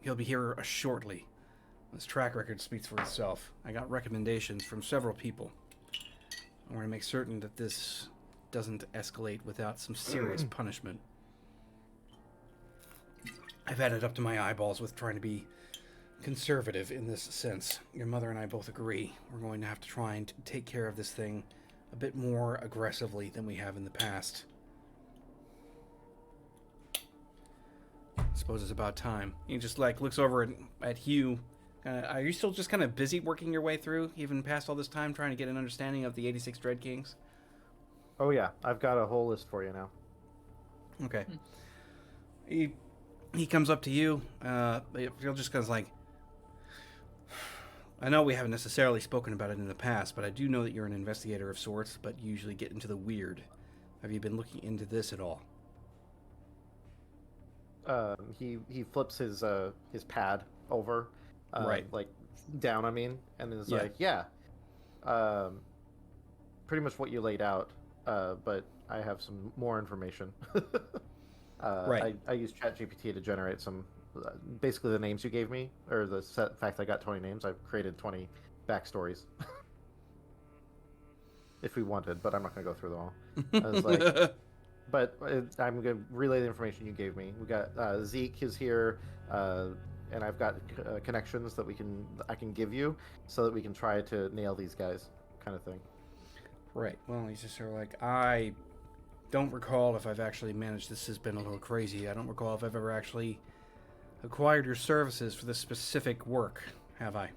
He'll be here shortly." His track record speaks for itself. I got recommendations from several people. I want to make certain that this doesn't escalate without some serious punishment. I've had it up to my eyeballs with trying to be conservative in this sense. Your mother and I both agree. We're going to have to try and take care of this thing a bit more aggressively than we have in the past. I suppose it's about time. He just looks over at Hugh. Are you still just kind of busy working your way through, even past all this time, trying to get an understanding of the 86 Dread Kings? Oh yeah, I've got a whole list for you now. Okay. He comes up to you. He'll just kind of like, "I know we haven't necessarily spoken about it in the past, but I do know that you're an investigator of sorts, but you usually get into the weird. Have you been looking into this at all?" He flips his pad over, Right. like down. I mean, and is Yeah. like, yeah, pretty much what you laid out. But I have some more information. Right. I used ChatGPT to generate some, basically the names you gave me, or the fact I got 20 names. I've created 20 backstories. If we wanted, but I'm not going to go through them all. I was like, but I'm going to relay the information you gave me. We got Zeke is here, and I've got connections that I can give you, so that we can try to nail these guys, kind of thing. Right. Well, he's just sort of like, I don't recall if I've actually managed. This has been a little crazy. I don't recall if I've ever actually acquired your services for this specific work. Have I?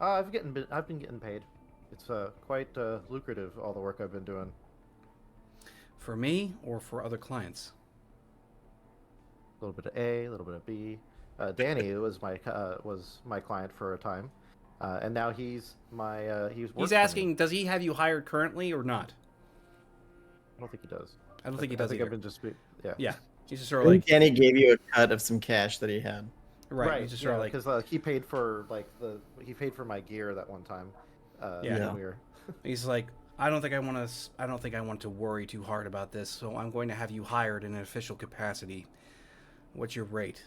I've been getting paid. It's quite lucrative, all the work I've been doing. For me or for other clients? A little bit of A, a little bit of B. Danny was my client for a time, and now he's my He's asking, does he have you hired currently or not? I don't think he does. I don't think he does I think either. I've been just yeah. Yeah, he's just sort I of think like, Danny gave you a cut of some cash that he had. right. He's just sort of like, because he paid for my gear that one time. Yeah. when we were he's like, I don't think I want to worry too hard about this, so I'm going to have you hired in an official capacity. What's your rate?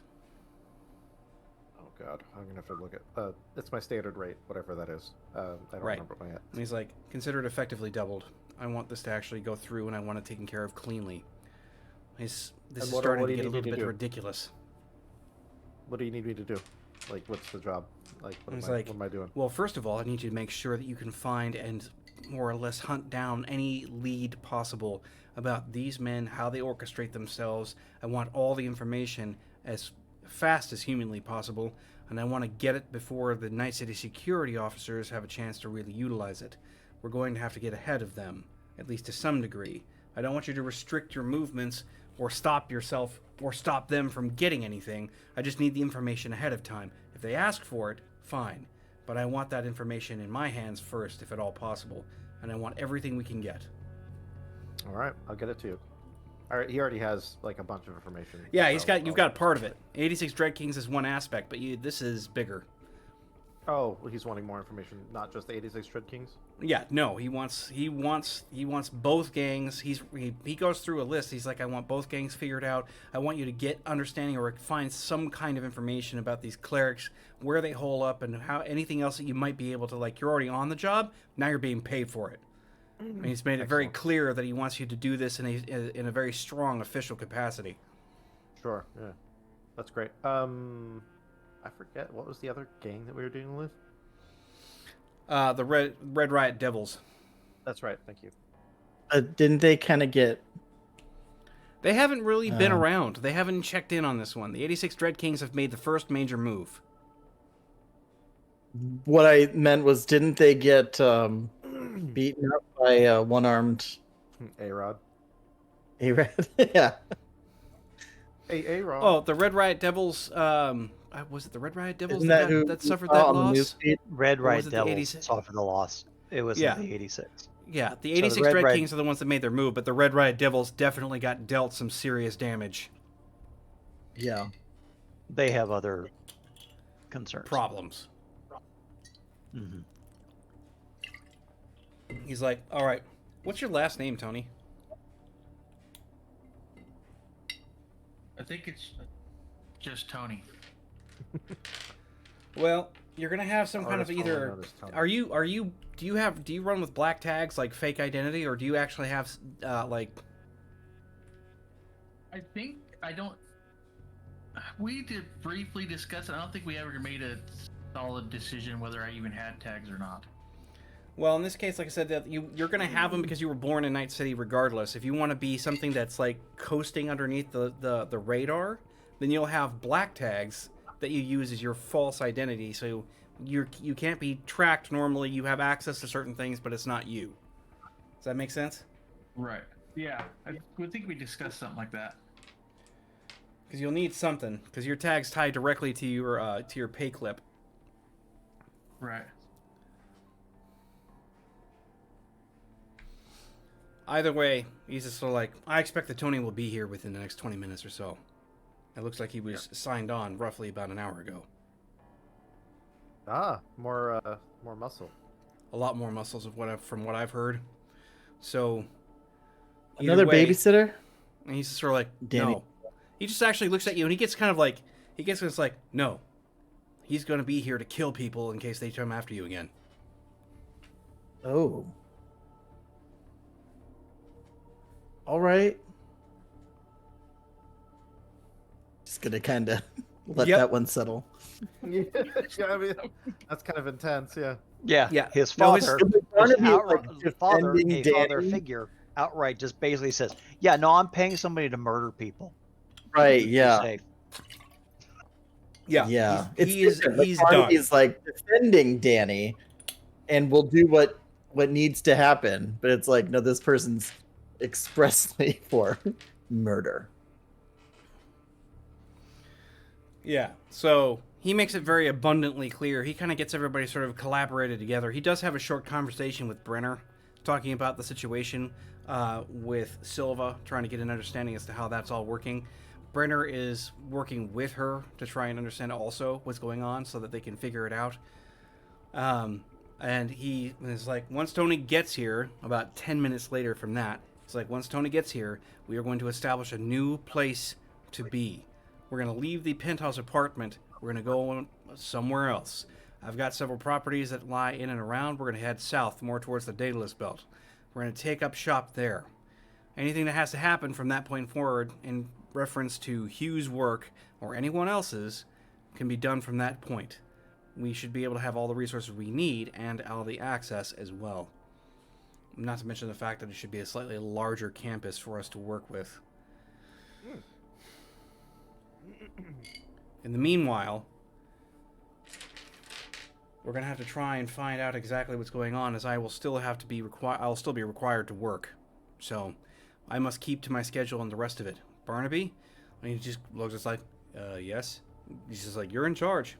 Oh God, I'm gonna have to look at. It's my standard rate, whatever that is. I don't Right. remember my head. And he's like, consider it effectively doubled. I want this to actually go through, and I want it taken care of cleanly. This is what starting do to you get a need me little to bit do? ridiculous. What do you need me to do? Like, what's the job? Like, He's like, what am I doing? well, first of all, I need you to make sure that you can find and more or less hunt down any lead possible about these men, how they orchestrate themselves. I want all the information as fast as humanly possible, and I want to get it before the Night City security officers have a chance to really utilize it. We're going to have to get ahead of them, at least to some degree. I don't want you to restrict your movements or stop yourself or stop them from getting anything. I just need the information ahead of time. If they ask for it, fine. But I want that information in my hands first, if at all possible. And I want everything we can get. All right, I'll get it to you. All right, he already has like a bunch of information. Yeah, so you've got part of it. 86 Dread Kings is one aspect, but this is bigger. Oh, well, he's wanting more information, not just the 86 Dread Kings. Yeah, no, he wants both gangs. He goes through a list. He's like, I want both gangs figured out. I want you to get understanding or find some kind of information about these clerics, where they hole up, and how anything else that you might be able to, like, you're already on the job. Now you're being paid for it. And he's made it very clear that he wants you to do this in a very strong official capacity. Sure, yeah, that's great. I forget what was the other gang that we were dealing with. The Red Riot Devils. That's right. Thank you. Didn't they kind of get? They haven't really been around. They haven't checked in on this one. The 86 Dread Kings have made the first major move. What I meant was, didn't they get beaten up by a one-armed A-Rod. A-Rad? Yeah. A-Rod. Oh, the Red Riot Devils. Was it the Red Riot Devils Isn't that who that suffered saw that on the loss? newsfeed? Red Or Riot was it the Devils 86? suffered the loss. It was Yeah. in the 86. Yeah, the So 86 the Red Dread Riot- Kings are the ones that made their move, but the Red Riot Devils definitely got dealt some serious damage. Yeah. They have other concerns. Problems. hmm He's like, all right, what's your last name, Tony? I think it's just Tony. Well, you're gonna have some kind of Artist formerly either. known as Tony. Do you run with black tags like fake identity, or do you actually have like? I think I don't. We did briefly discuss it. I don't think we ever made a solid decision whether I even had tags or not. Well, in this case, like I said, that you're gonna have them because you were born in Night City, regardless. If you want to be something that's like coasting underneath the radar, then you'll have black tags that you use as your false identity. So you can't be tracked normally. You have access to certain things, but it's not you. Does that make sense? Right. Yeah. I would think we discussed something like that. Because you'll need something. Because your tag's tied directly to your pay clip. Right. Either way, he's just sort of like, I expect that Tony will be here within the next 20 minutes or so. It looks like he was signed on roughly about an hour ago. More muscle. A lot more muscles from what I've heard. So Another babysitter? And he's just sort of like, Danny. no. He just actually looks at you and he gets kind of like, no. He's going to be here to kill people in case they come after you again. Oh. All right. Just gonna kind of Let Yep. that one settle. Yeah, I mean, that's kind of intense. Yeah. Yeah, Yeah. his No, his- father, Barnaby is, outright, like, the father, defending a father Danny. figure, outright just basically says, "Yeah, no, I'm paying somebody to murder people. Right, Keep you yeah. safe." Yeah. Yeah. He's different. Like, he's done. Barnaby's like defending Danny and will do what needs to happen. But it's like, no, this person's expressly for murder. Yeah. So he makes it very abundantly clear. He kind of gets everybody sort of collaborated together. He does have a short conversation with Brenner, talking about the situation with Silva, trying to get an understanding as to how that's all working. Brenner is working with her to try and understand also what's going on so that they can figure it out. And he is like, once Tony gets here, about 10 minutes later from that, it's like, once Tony gets here, we are going to establish a new place to be. We're going to leave the penthouse apartment. We're going to go somewhere else. I've got several properties that lie in and around. We're going to head south, more towards the Daedalus Belt. We're going to take up shop there. Anything that has to happen from that point forward in reference to Hugh's work or anyone else's can be done from that point. We should be able to have all the resources we need and all the access as well. Not to mention the fact that it should be a slightly larger campus for us to work with. In the meanwhile, we're going to have to try and find out exactly what's going on, as I will still have to be I'll still be required to work. So I must keep to my schedule and the rest of it. Barnaby? And he just looks just like, yes. He's just like, you're in charge.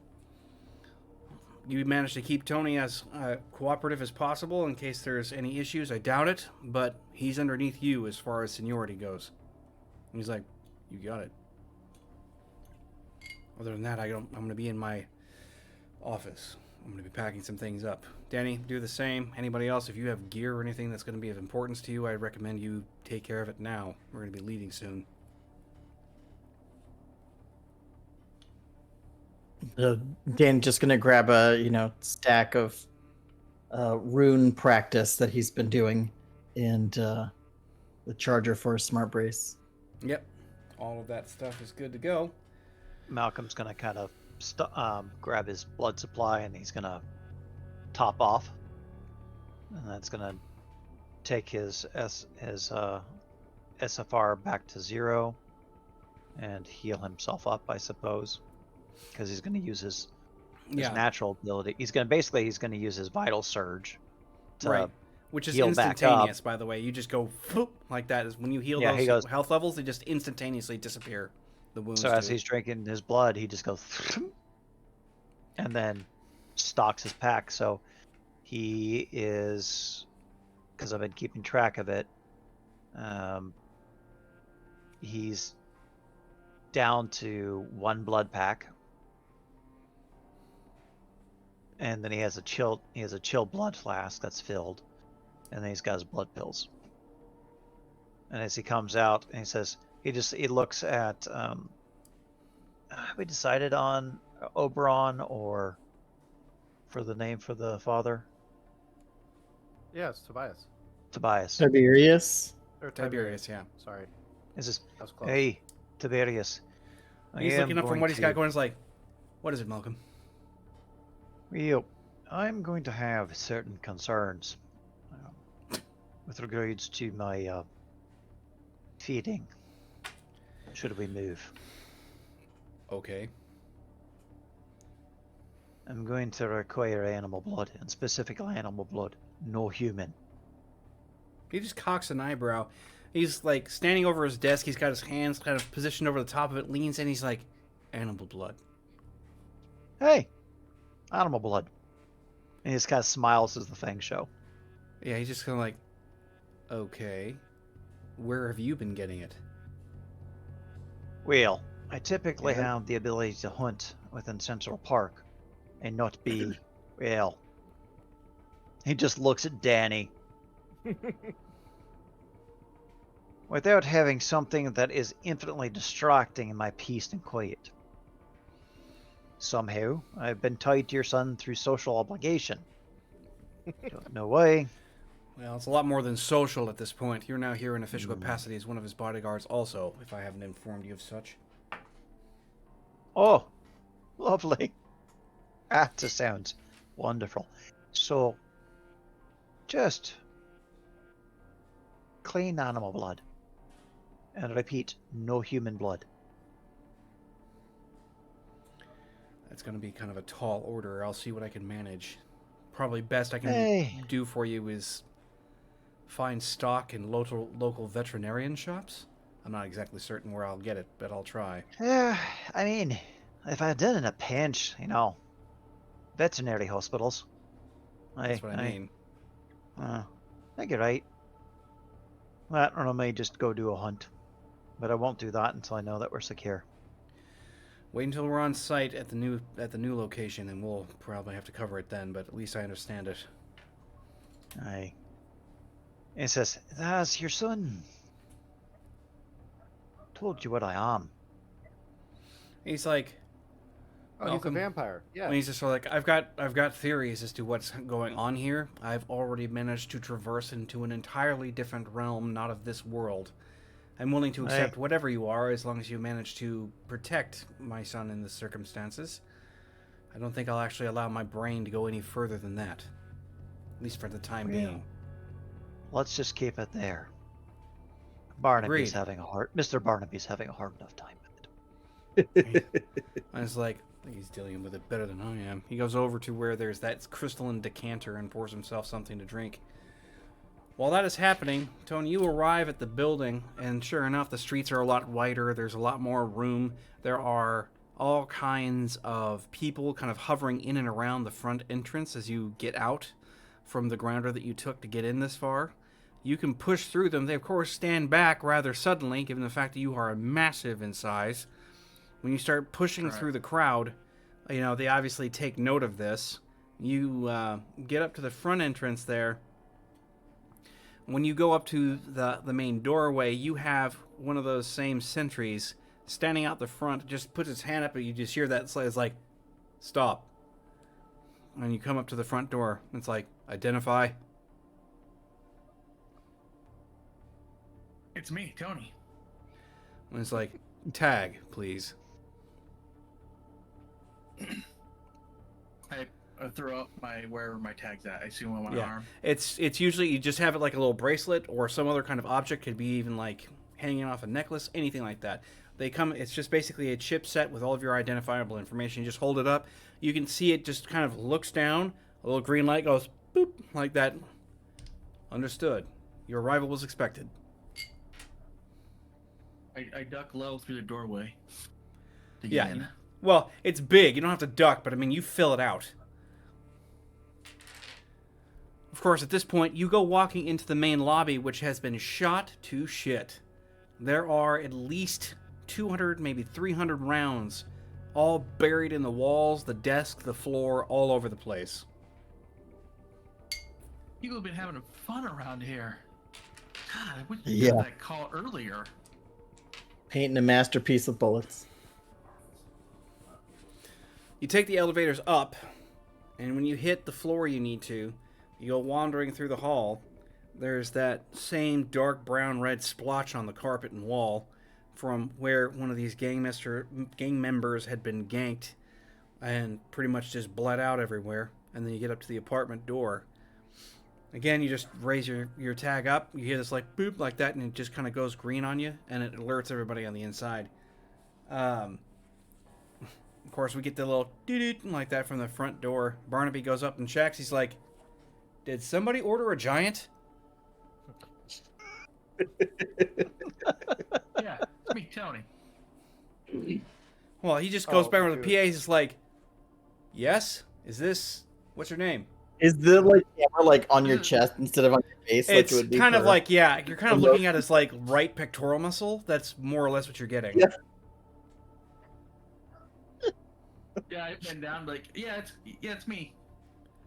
You managed to keep Tony as cooperative as possible in case there's any issues. I doubt it, but he's underneath you as far as seniority goes. And he's like, you got it. Other than that, I'm going to be in my office. I'm going to be packing some things up. Danny, do the same. Anybody else, if you have gear or anything that's going to be of importance to you, I'd recommend you take care of it now. We're going to be leaving soon. Dan's just gonna grab a stack of rune practice that he's been doing, and the charger for a smart brace. Yep. All of that stuff is good to go. Malcolm's gonna kind of grab his blood supply and he's gonna top off, and that's gonna take his SFR back to 0 and heal himself up, I suppose, because he's gonna use his natural ability. He's gonna use his vital surge to which is heal back instantaneous, up. by the way. You just go like that. Is when you heal Yeah, he those goes- health levels, they just instantaneously disappear. The wounds. So as do. he's drinking his blood, he just goes and then stocks his pack. So he is, because I've been keeping track of it, he's down to 1 blood pack, and then he has a chill blood flask that's filled, and then he's got his blood pills. And as he comes out, and he says, he looks at, we decided on Oberon or for the name for the father? Yeah, it's Tobias. Tobias. Tiberius. Or Tiberius, yeah. Sorry, Is this, that was close. hey, Tiberius. He's I am looking up from going what he's got to- going. He's like, "What is it, Malcolm?" Well, I'm going to have certain concerns with regards to my feeding. Should we move? Okay. I'm going to require animal blood, and specifically animal blood, no human. He just cocks an eyebrow. He's like standing over his desk. He's got his hands kind of positioned over the top of it. Leans in. He's like, "Animal blood." Hey, animal blood. And he just kind of smiles as the things show. Yeah, he's just kind of like, "Okay, where have you been getting it?" Well, I typically Yeah. have the ability to hunt within Central Park and not be, well, he just looks at Danny. Without having something that is infinitely distracting in my peace and quiet. Somehow, I've been tied to your son through social obligation. Don't know why. Well, it's a lot more than social at this point. You're now here in official capacity as one of his bodyguards also, if I haven't informed you of such. Oh, Lovely. That just sounds wonderful. So, just clean animal blood. And repeat, no human blood. That's going to be kind of a tall order. I'll see what I can manage. Probably best I can Hey. do for you is find stock in local veterinarian shops. I'm not exactly certain where I'll get it, but I'll try. Yeah, I mean, if I did in a pinch, veterinary hospitals. That's what I mean. I think you're right. That or I may just go do a hunt. But I won't do that until I know that we're secure. Wait until we're on site at the new location, and we'll probably have to cover it then. But at least I understand it. Aye. It says, that's your son. Told you what I am. He's like, Oh, he's a Malcolm. vampire. Yeah. And he's just sort of like, I've got theories as to what's going on here. I've already managed to traverse into an entirely different realm, not of this world. I'm willing to accept whatever you are, as long as you manage to protect my son in the circumstances. I don't think I'll actually allow my brain to go any further than that. At least for the time being. Let's just keep it there. Barnaby's Agreed. having a hard. Mr. Barnaby's having a hard enough time with it. I was like, I think he's dealing with it better than I am. He goes over to where there's that crystalline decanter and pours himself something to drink. While that is happening, Tony, you arrive at the building, and sure enough, the streets are a lot wider. There's a lot more room. There are all kinds of people kind of hovering in and around the front entrance as you get out from the grounder that you took to get in this far. You can push through them. They, of course, stand back rather suddenly, given the fact that you are massive in size. When you start pushing through the crowd, they obviously take note of this. You get up to the front entrance there. When you go up to the main doorway, you have one of those same sentries standing out the front, just puts his hand up, and you just hear that it's like, stop. And you come up to the front door. It's like, identify. It's me, Tony. And it's like, tag, please. I throw up wherever my tag's at. I assume on my arm. It's usually you just have it like a little bracelet or some other kind of object. Could be even like hanging off a necklace, anything like that. It's just basically a chip set with all of your identifiable information. You just hold it up. You can see it just kind of looks down. A little green light goes boop like that. Understood. Your arrival was expected. I duck low through the doorway. To get in. Well, it's big. You don't have to duck, but I mean, you fill it out. Of course, at this point, you go walking into the main lobby, which has been shot to shit. There are at least 200, maybe 300 rounds, all buried in the walls, the desk, the floor, all over the place. People have been having fun around here. God, I wish Yeah. you got that call earlier. Painting a masterpiece with bullets. You take the elevators up, and when you hit the floor you need to, you go wandering through the hall. There's that same dark brown red splotch on the carpet and wall from where one of these gang members had been ganked and pretty much just bled out everywhere. And then you get up to the apartment door. Again, you just raise your tag up. You hear this like boop like that, and it just kind of goes green on you, and it alerts everybody on the inside. Of course, we get the little doo-doo like that from the front door. Barnaby goes up and checks. He's like, did somebody order a giant? Yeah, it's me, Tony. Well, he just goes back with the PA. He's just like, yes? Is this... What's your name? Is the camera on your chest instead of on your face? It's it would be kind of for- like, yeah, you're kind of looking at his right pectoral muscle. That's more or less what you're getting. Yeah. Yeah, I bend down it's me.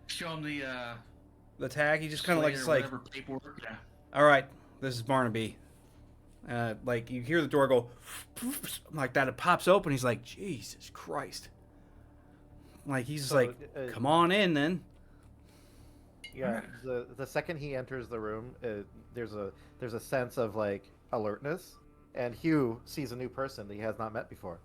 Show him The tag, he just kind of Slater, whatever paperwork. Yeah. all right, this is Barnaby. You hear the door go like that. It pops open. He's like, Jesus Christ. He's just like, come on in then. Yeah, the second he enters the room, there's a sense of alertness, and Hugh sees a new person that he has not met before.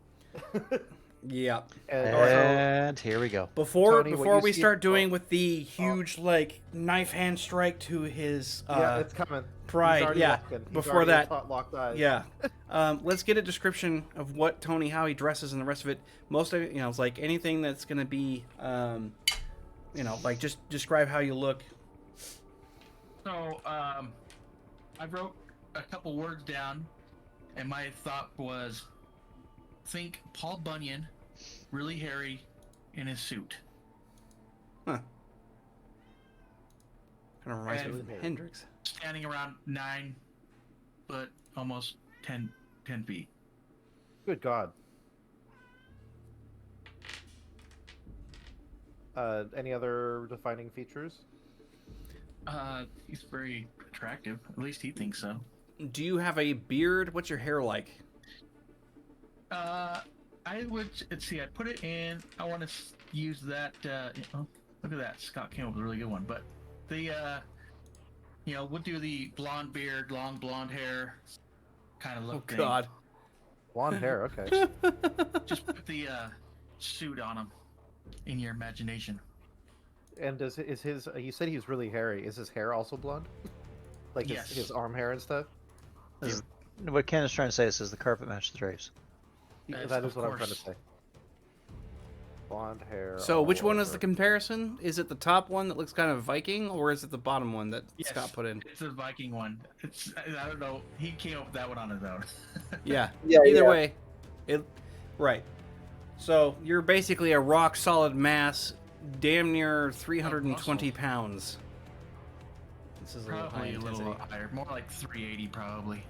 Yeah. And here we go. Before Tony, what you we see- start doing with the huge like knife hand strike to his Yeah, it's coming. pride, He's already yeah, walking. He's before already that- locked eyes. yeah. Let's get a description of what Tony, how he dresses, and the rest of it. Most of it, it's like anything that's gonna be, like just describe how you look. So, I wrote a couple words down, and my thought was, think Paul Bunyan, really hairy, in his suit. Huh. Kind of reminds me And- of Hendrix. Standing around 9 foot, almost 10 feet. Good God. Any other defining features? He's very attractive. At least he thinks so. Do you have a beard? What's your hair like? I would, let's see, I put it in, I want to use that, oh, look at that, Scott came up with a really good one, but the, we'll do the blonde beard, long blonde hair kind of Oh look thing. God. Blonde hair, okay. Just put the suit on him in your imagination. And is his? You said he's really hairy. Is his hair also blonde? Like Yes. his arm hair and stuff? What Ken is trying to say is the carpet match the drapes. Yes, That is of what I'm trying to course. say. Blonde hair. So which all one is the over. comparison? Is it the top one that looks kind of Viking, or is it the bottom one that Yes, Scott put in? it's the Viking one. I don't know, he came up with that one on his own. Yeah. Yeah, Either yeah. way, right. So you're basically a rock solid mass, damn near 320 muscle. pounds. This is a little high Probably a little intensity. higher, more like 380 probably.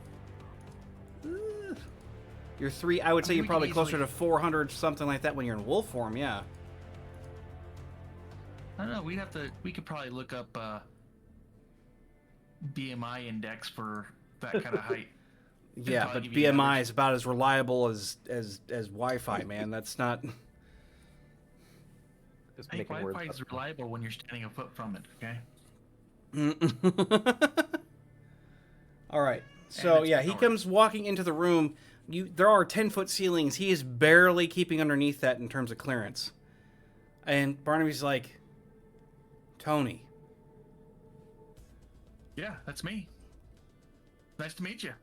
You're three. I would say I mean, you're we probably could closer easily- to 400, something like that, when you're in wolf form. Yeah. I don't know, we could probably look up BMI index for that kind of height. Yeah, probably but give you the BMI average. is about as reliable as Wi-Fi, man. That's not. Just Hey, making words Wi-Fi is up. reliable when you're standing a foot from it, okay? All right. So it's yeah, he dark. comes walking into the room. There are 10-foot ceilings. He is barely keeping underneath that in terms of clearance. And Barnaby's like, Tony. Yeah, that's me. Nice to meet you.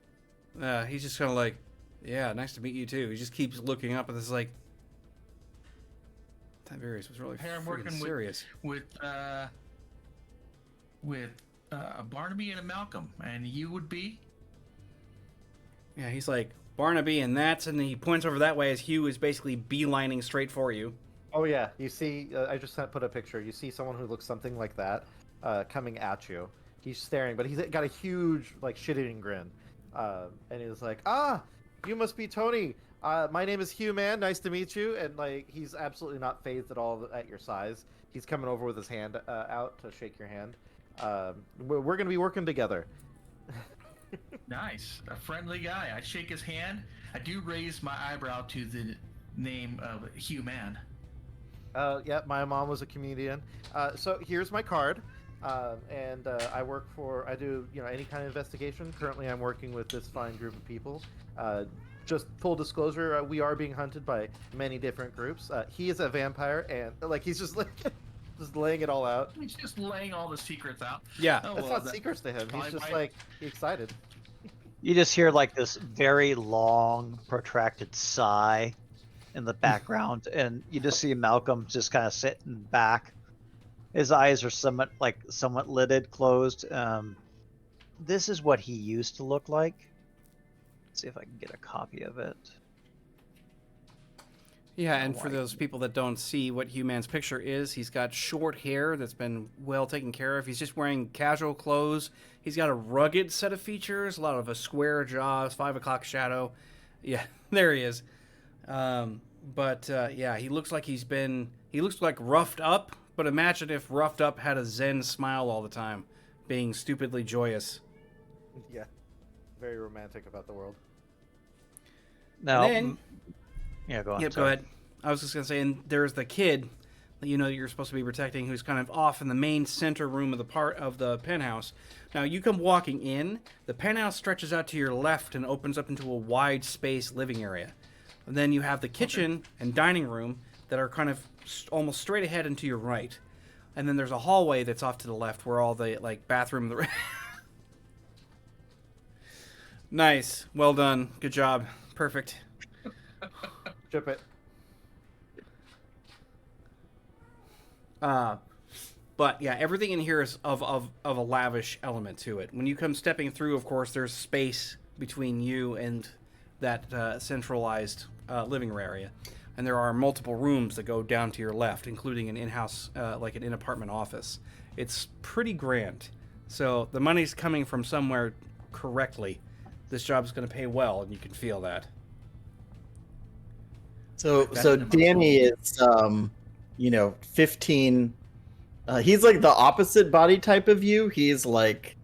He's just kind of like, yeah, nice to meet you too. He just keeps looking up, and this is like, Tiberius was really Here I'm freaking working serious. with a Barnaby and a Malcolm, and you would be? Yeah, he's like, Barnaby, and he points over that way as Hugh is basically beelining straight for you. Oh yeah, you see, I just put a picture. You see someone who looks something like that coming at you. He's staring, but he's got a huge, like, shit-eating grin. And he's like, you must be Tony. My name is Hugh, man. Nice to meet you. And, like, he's absolutely not phased at all at your size. He's coming over with his hand out to shake your hand. We're going to be working together. Nice. A friendly guy. I shake his hand. I do raise my eyebrow to the name of Hugh Man. Yeah, my mom was a comedian. So here's my card. And I do, any kind of investigation. Currently, I'm working with this fine group of people. Just full disclosure, we are being hunted by many different groups. He is a vampire, and he's just just laying it all out. He's just laying all the secrets out. Yeah. Oh, That's well, not that- secrets to him. probably He's just why- excited. You just hear like this very long, protracted sigh in the background, and you just see Malcolm just kind of sitting back. His eyes are somewhat lidded, closed. This is what he used to look like. Let's see if I can get a copy of it. Yeah, and for those people that don't see what Hugh Man's picture is, he's got short hair that's been well taken care of. He's just wearing casual clothes. He's got a rugged set of features, a lot of a square jaw, 5 o'clock shadow. Yeah, there he is. Yeah, he looks like he looks like roughed up, but imagine if roughed up had a zen smile all the time, being stupidly joyous. Yeah, very romantic about the world. Now, then- yeah, go on. Yep, go sorry. ahead. I was just going to say, and there's the kid that you're supposed to be protecting, who's kind of off in the main center room of the penthouse. Now, you come walking in, the penthouse stretches out to your left and opens up into a wide space living area. And then you have the kitchen and dining room that are kind of almost straight ahead and to your right. And then there's a hallway that's off to the left where all the like bathroom. Nice, well done, good job, perfect. Chip it. But yeah, everything in here is of a lavish element to it. When you come stepping through, of course, there's space between you and that centralized living area. And there are multiple rooms that go down to your left, including an in-house, like an in-apartment office. It's pretty grand. So the money's coming from somewhere correctly. This job's going to pay well, and you can feel that. So Danny is, 15. He's like the opposite body type of you. He's like,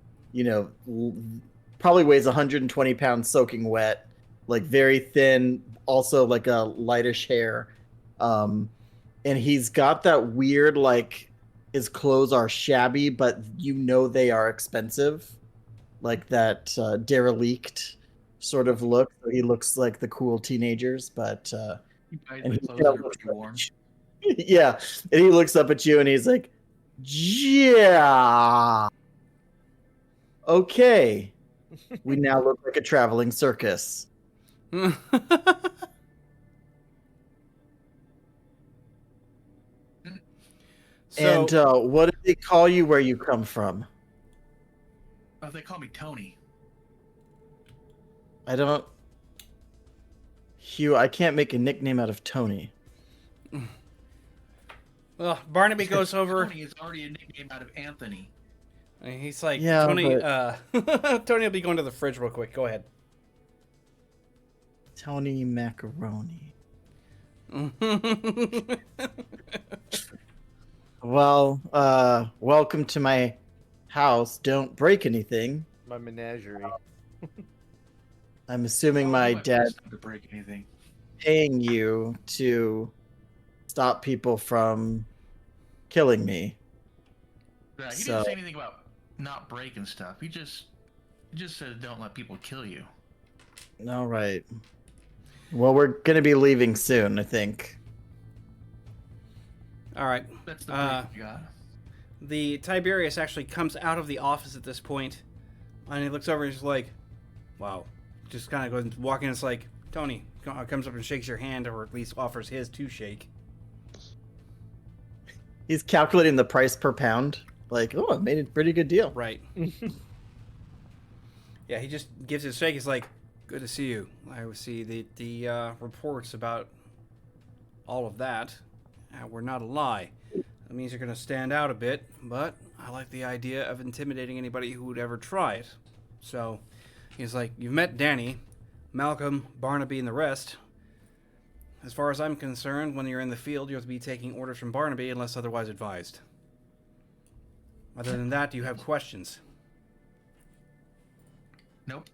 probably weighs 120 pounds soaking wet, like very thin, also like a lightish hair. And he's got that weird, like, his clothes are shabby, but they are expensive. Like that derelict sort of look. So he looks like the cool teenagers, but He buys and the he clothes that are looks pretty warm. yeah, and he looks up at you and he's like, "Yeah, okay, we now look like a traveling circus." So, And what do they call you where you come from? Oh, they call me Tony. I don't. Hugh, I can't make a nickname out of Tony. well, Barnaby goes over. Tony is already a nickname out of Anthony. And he's like, Yeah, Tony. Tony will be going to the fridge real quick. Go ahead. Tony Macaroni. Well, welcome to my house. Don't break anything. My menagerie. I'm assuming Oh, my you might dad not to break anything. paying you to stop people from killing me. Yeah, he So- didn't say anything about not breaking stuff. He just said don't let people kill you. All right. Well, we're gonna be leaving soon, I think. All right. That's the break you got. The Tiberius actually comes out of the office at this point, and he looks over and he's like, wow. Just kind of goes walking. It's like, Tony comes up and shakes your hand, or at least offers his to shake. He's calculating the price per pound. Like, oh, I made a pretty good deal. Right. Yeah, he just gives it a shake. He's like, good to see you. I see the reports about all of that were not a lie. That means you're going to stand out a bit, but I like the idea of intimidating anybody who would ever try it. So he's like, you've met Danny, Malcolm, Barnaby, and the rest. As far as I'm concerned, when you're in the field, you have to be taking orders from Barnaby unless otherwise advised. Other than that, do you have questions? Nope.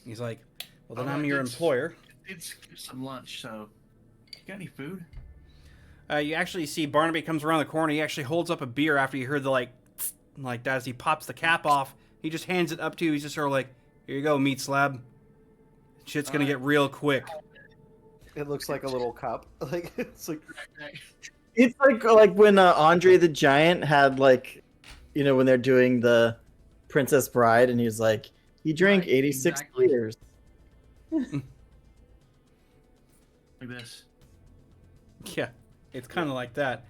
He's like, well, then Oh, I'm your it's- employer. It's some lunch, so you got any food? You actually see Barnaby comes around the corner. He actually holds up a beer after you heard the like that as he pops the cap off. He just hands it up to you. He's just sort of like, here you go, meat slab. Shit's gonna get real quick. It looks like a little cup. Like it's like Right. It's like when Andre the Giant had like, when they're doing the Princess Bride, and he's like, he drank Right, 86 exactly. beers. Like this. Yeah, it's kind of like that.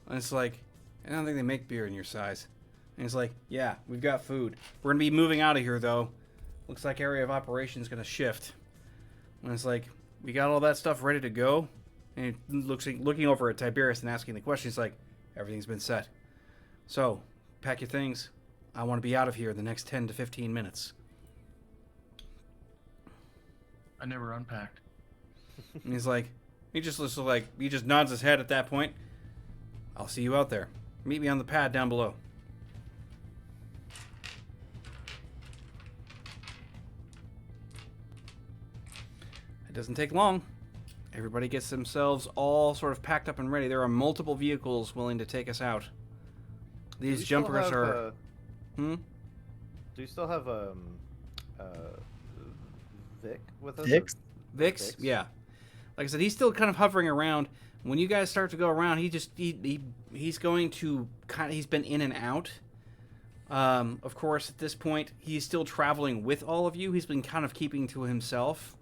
And it's like, I don't think they make beer in your size. And he's like, yeah, we've got food. We're gonna be moving out of here though. Looks like area of operations gonna shift. And it's like, we got all that stuff ready to go. And he looking over at Tiberius and asking the question. He's like, everything's been set. So, pack your things. I want to be out of here in the next 10 to 15 minutes. I never unpacked. And he's like, he just nods his head at that point. I'll see you out there. Meet me on the pad down below. It doesn't take long. Everybody gets themselves all sort of packed up and ready. There are multiple vehicles willing to take us out. These Do we still jumpers have, are... Do you still have Vic with us? Vix? Vix? Vix? Yeah. like I said, he's still kind of hovering around. When you guys start to go around, he's going to he's been in and out. Of course, at this point, he's still traveling with all of you. He's been kind of keeping to himself.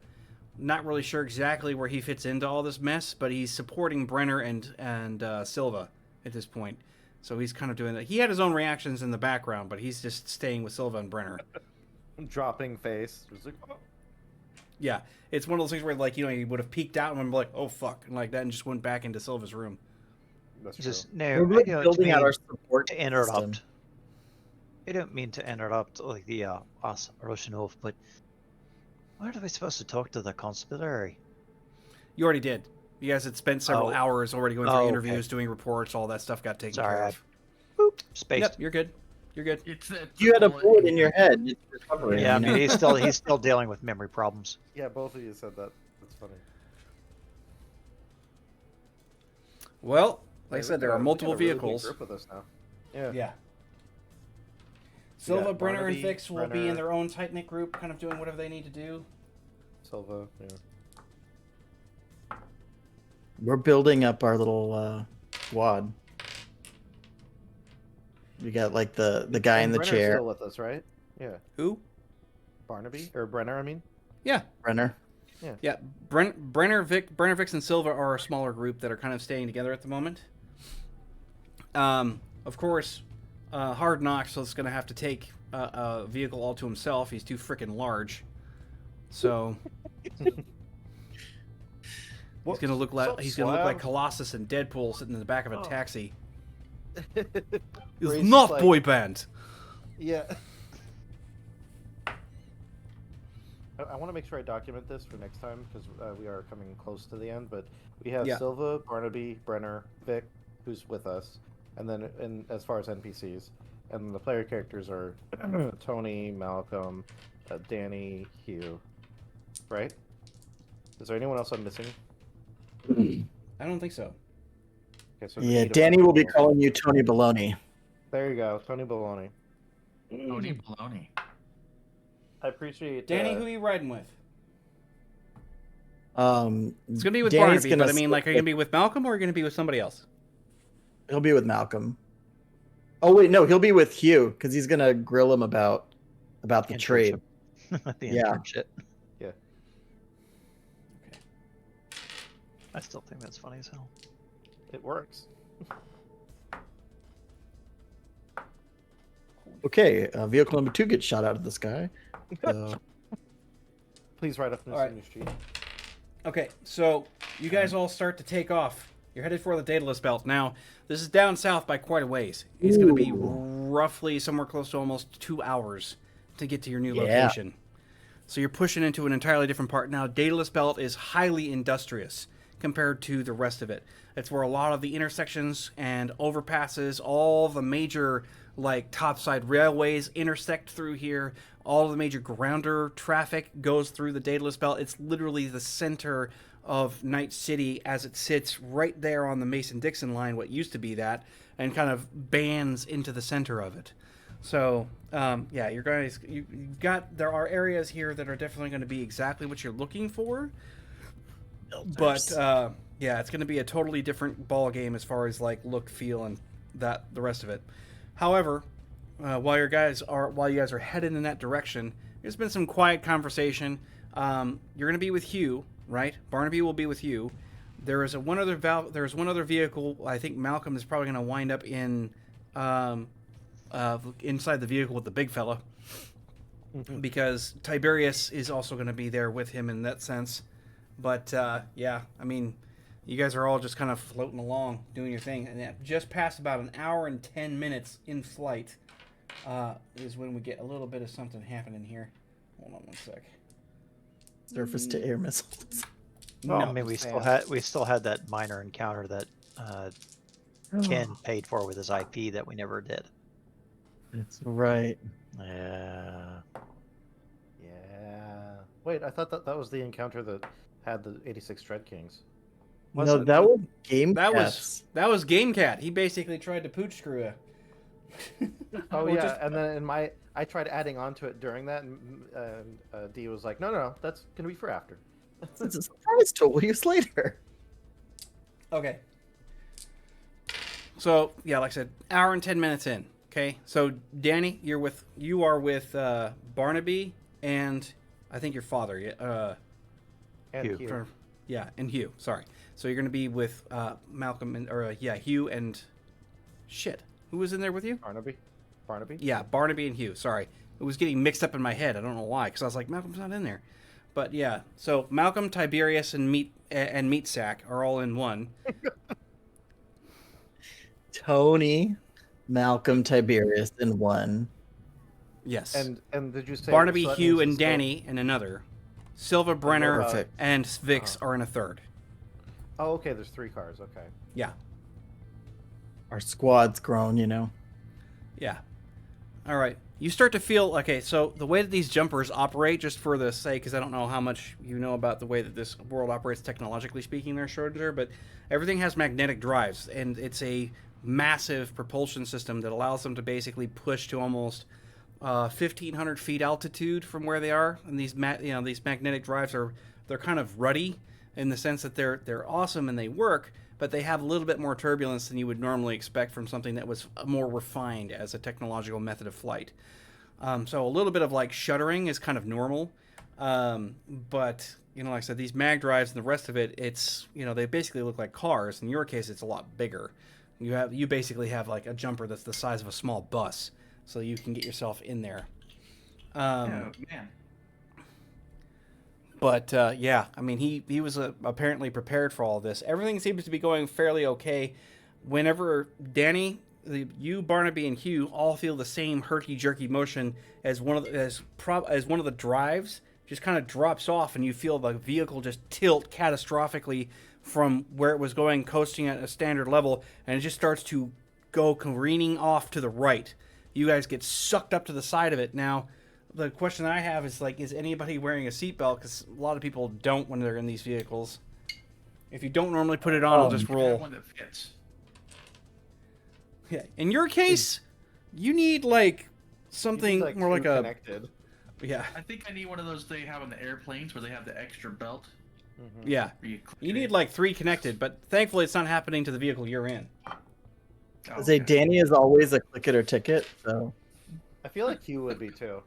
Not really sure exactly where he fits into all this mess, but he's supporting Brenner and Silva at this point. So he's kind of doing that. He had his own reactions in the background, but he's just staying with Silva and Brenner. Dropping face. It was like, oh. Yeah, it's one of those things where, like, he would have peeked out and been like, "Oh fuck," and like that, and just went back into Silva's room. That's Just true. no. We're I don't building mean out our support to interrupt. system. I don't mean to interrupt like the us rushing off, but where are we supposed to talk to the constabulary? You already did. You guys had spent several Oh. hours already going through Oh, interviews, okay. doing reports, all that stuff got taken Sorry, care I- of. Boop, spaced. Yep, you're good. You're good. It's that You had a bullet bullet in your head. It's recovering. Yeah, I you mean know? he's still dealing with memory problems. Yeah, both of you said that. That's funny. Well, like I Yeah, said, there we are got a multiple really big vehicles. group with us now. Yeah. Yeah. Silva, got Brenner, and Barnaby, Fix will be Brenner. in their own tight knit group, kind of doing whatever they need to do. Silva. Yeah. We're building up our little squad. We got like the guy in And the Brenner's chair, still with us, right? Yeah. Who? Barnaby or Brenner, I mean. Yeah, Brenner. yeah. Brenner, Vix, and Silva are a smaller group that are kind of staying together at the moment. Of course, Hard Knocks is going to have to take a vehicle all to himself. He's too freaking large, so he's going to look like Colossus and Deadpool sitting in the back of a taxi. It's He's not like- boy band. Yeah. I want to make sure I document this for next time because we are coming close to the end. But we have Yeah. Silva, Barnaby, Brenner, Vic, who's with us, and then as far as NPCs, and the player characters are Tony, Malcolm, Danny, Hugh. Right? Is there anyone else I'm missing? I don't think so. Okay, so Yeah, eight of Danny us. will be calling you Tony Baloney. There you go, Tony Baloney. Tony Baloney. I appreciate Danny, who are you riding with? It's gonna be with Danny's Barnaby, gonna but I mean, like, are you split- gonna be with Malcolm or are you gonna be with somebody else? He'll be with Malcolm. Oh wait, no, he'll be with Hugh because he's gonna grill him about the trade. the Yeah. internship. Yeah. Okay. I still think that's funny as hell. It works. Okay, vehicle number 2 gets shot out of the sky. Please write up in All right. the street. Okay, so you guys all start to take off. You're headed for the Daedalus Belt. Now, this is down south by quite a ways. It's going to be roughly somewhere close to almost 2 hours to get to your new Yeah. location. So you're pushing into an entirely different part. Now, Daedalus Belt is highly industrious compared to the rest of it. It's where a lot of the intersections and overpasses, all the major like topside railways intersect through here. All the major grounder traffic goes through the Daedalus Belt. It's literally the center of Night City as it sits right there on the Mason-Dixon line, what used to be that, and kind of bands into the center of it. So, yeah, you've got, there are areas here that are definitely going to be exactly what you're looking for. But, yeah, it's going to be a totally different ball game as far as, like, look, feel, and the rest of it. However, while you guys are headed in that direction, there's been some quiet conversation. You're going to be with Hugh, right? Barnaby will be with you. There's one other vehicle. I think Malcolm is probably going to wind up in inside the vehicle with the big fella, because Tiberius is also going to be there with him in that sense. But yeah, I mean, you guys are all just kind of floating along, doing your thing, and just past about an hour and 10 minutes in flight is when we get a little bit of something happening here. Hold on one sec. Surface to air missiles. Well, No, I mean, we still had that minor encounter that Ken paid for with his IP that we never did. That's right. Yeah. Yeah. Wait, I thought that was the encounter that had the 86 Dread Kings. No, Was it? that was game. that Cats. was Game Cat. He basically tried to pooch screw you. Oh Well, yeah, just- and then I tried adding on to it during that, and D was like, no, that's gonna be for after. It's a surprise tool we'll use later. Okay. So yeah, like I said, hour and 10 minutes in. Okay, so Danny, you are with Barnaby and I think your father. And Hugh. Hugh. Yeah, and Hugh. Sorry. So you're gonna be with Malcolm and Hugh and shit. Who was in there with you? Barnaby. Barnaby. Yeah, Barnaby and Hugh. Sorry, it was getting mixed up in my head. I don't know why, because I was like, Malcolm's not in there. But yeah, so Malcolm, Tiberius, and Meat Sack are all in one. Tony, Malcolm, Tiberius in one. Yes. And did you say Barnaby, so that Hugh, means and it's still- Danny in another. Silva Brenner Perfect. and Vix are in a third. Oh, okay. There's 3 cars. Okay. Yeah. Our squad's grown, you know. Yeah. All right. You start to feel okay. So the way that these jumpers operate, just for the sake, because I don't know how much you know about the way that this world operates technologically speaking, there, Schroeder, but everything has magnetic drives, and it's a massive propulsion system that allows them to basically push to almost 1,500 feet altitude from where they are. And these these magnetic drives they're kind of ruddy in the sense that they're awesome and they work, but they have a little bit more turbulence than you would normally expect from something that was more refined as a technological method of flight. So a little bit of like shuddering is kind of normal, but like I said, these mag drives and the rest of it, it's they basically look like cars. In your case, it's a lot bigger. You basically have like a jumper that's the size of a small bus, so you can get yourself in there. Oh man. But yeah, I mean, he was apparently prepared for all of this. Everything seems to be going fairly okay. Whenever Danny, you, Barnaby, and Hugh all feel the same herky-jerky motion as one of the drives just kind of drops off, and you feel the vehicle just tilt catastrophically from where it was going, coasting at a standard level, and it just starts to go careening off to the right. You guys get sucked up to the side of it now. The question I have is is anybody wearing a seatbelt? Because a lot of people don't when they're in these vehicles. If you don't normally put it on, I'll just I have roll. one that fits. Yeah. In your case, you need something more like a connected. yeah, I think I need one of those they have on the airplanes where they have the extra belt. yeah. where click You it. need 3 connected, but thankfully it's not happening to the vehicle you're in. Oh, I say okay. Danny is always a click it or ticket, so I feel like Hugh would be too.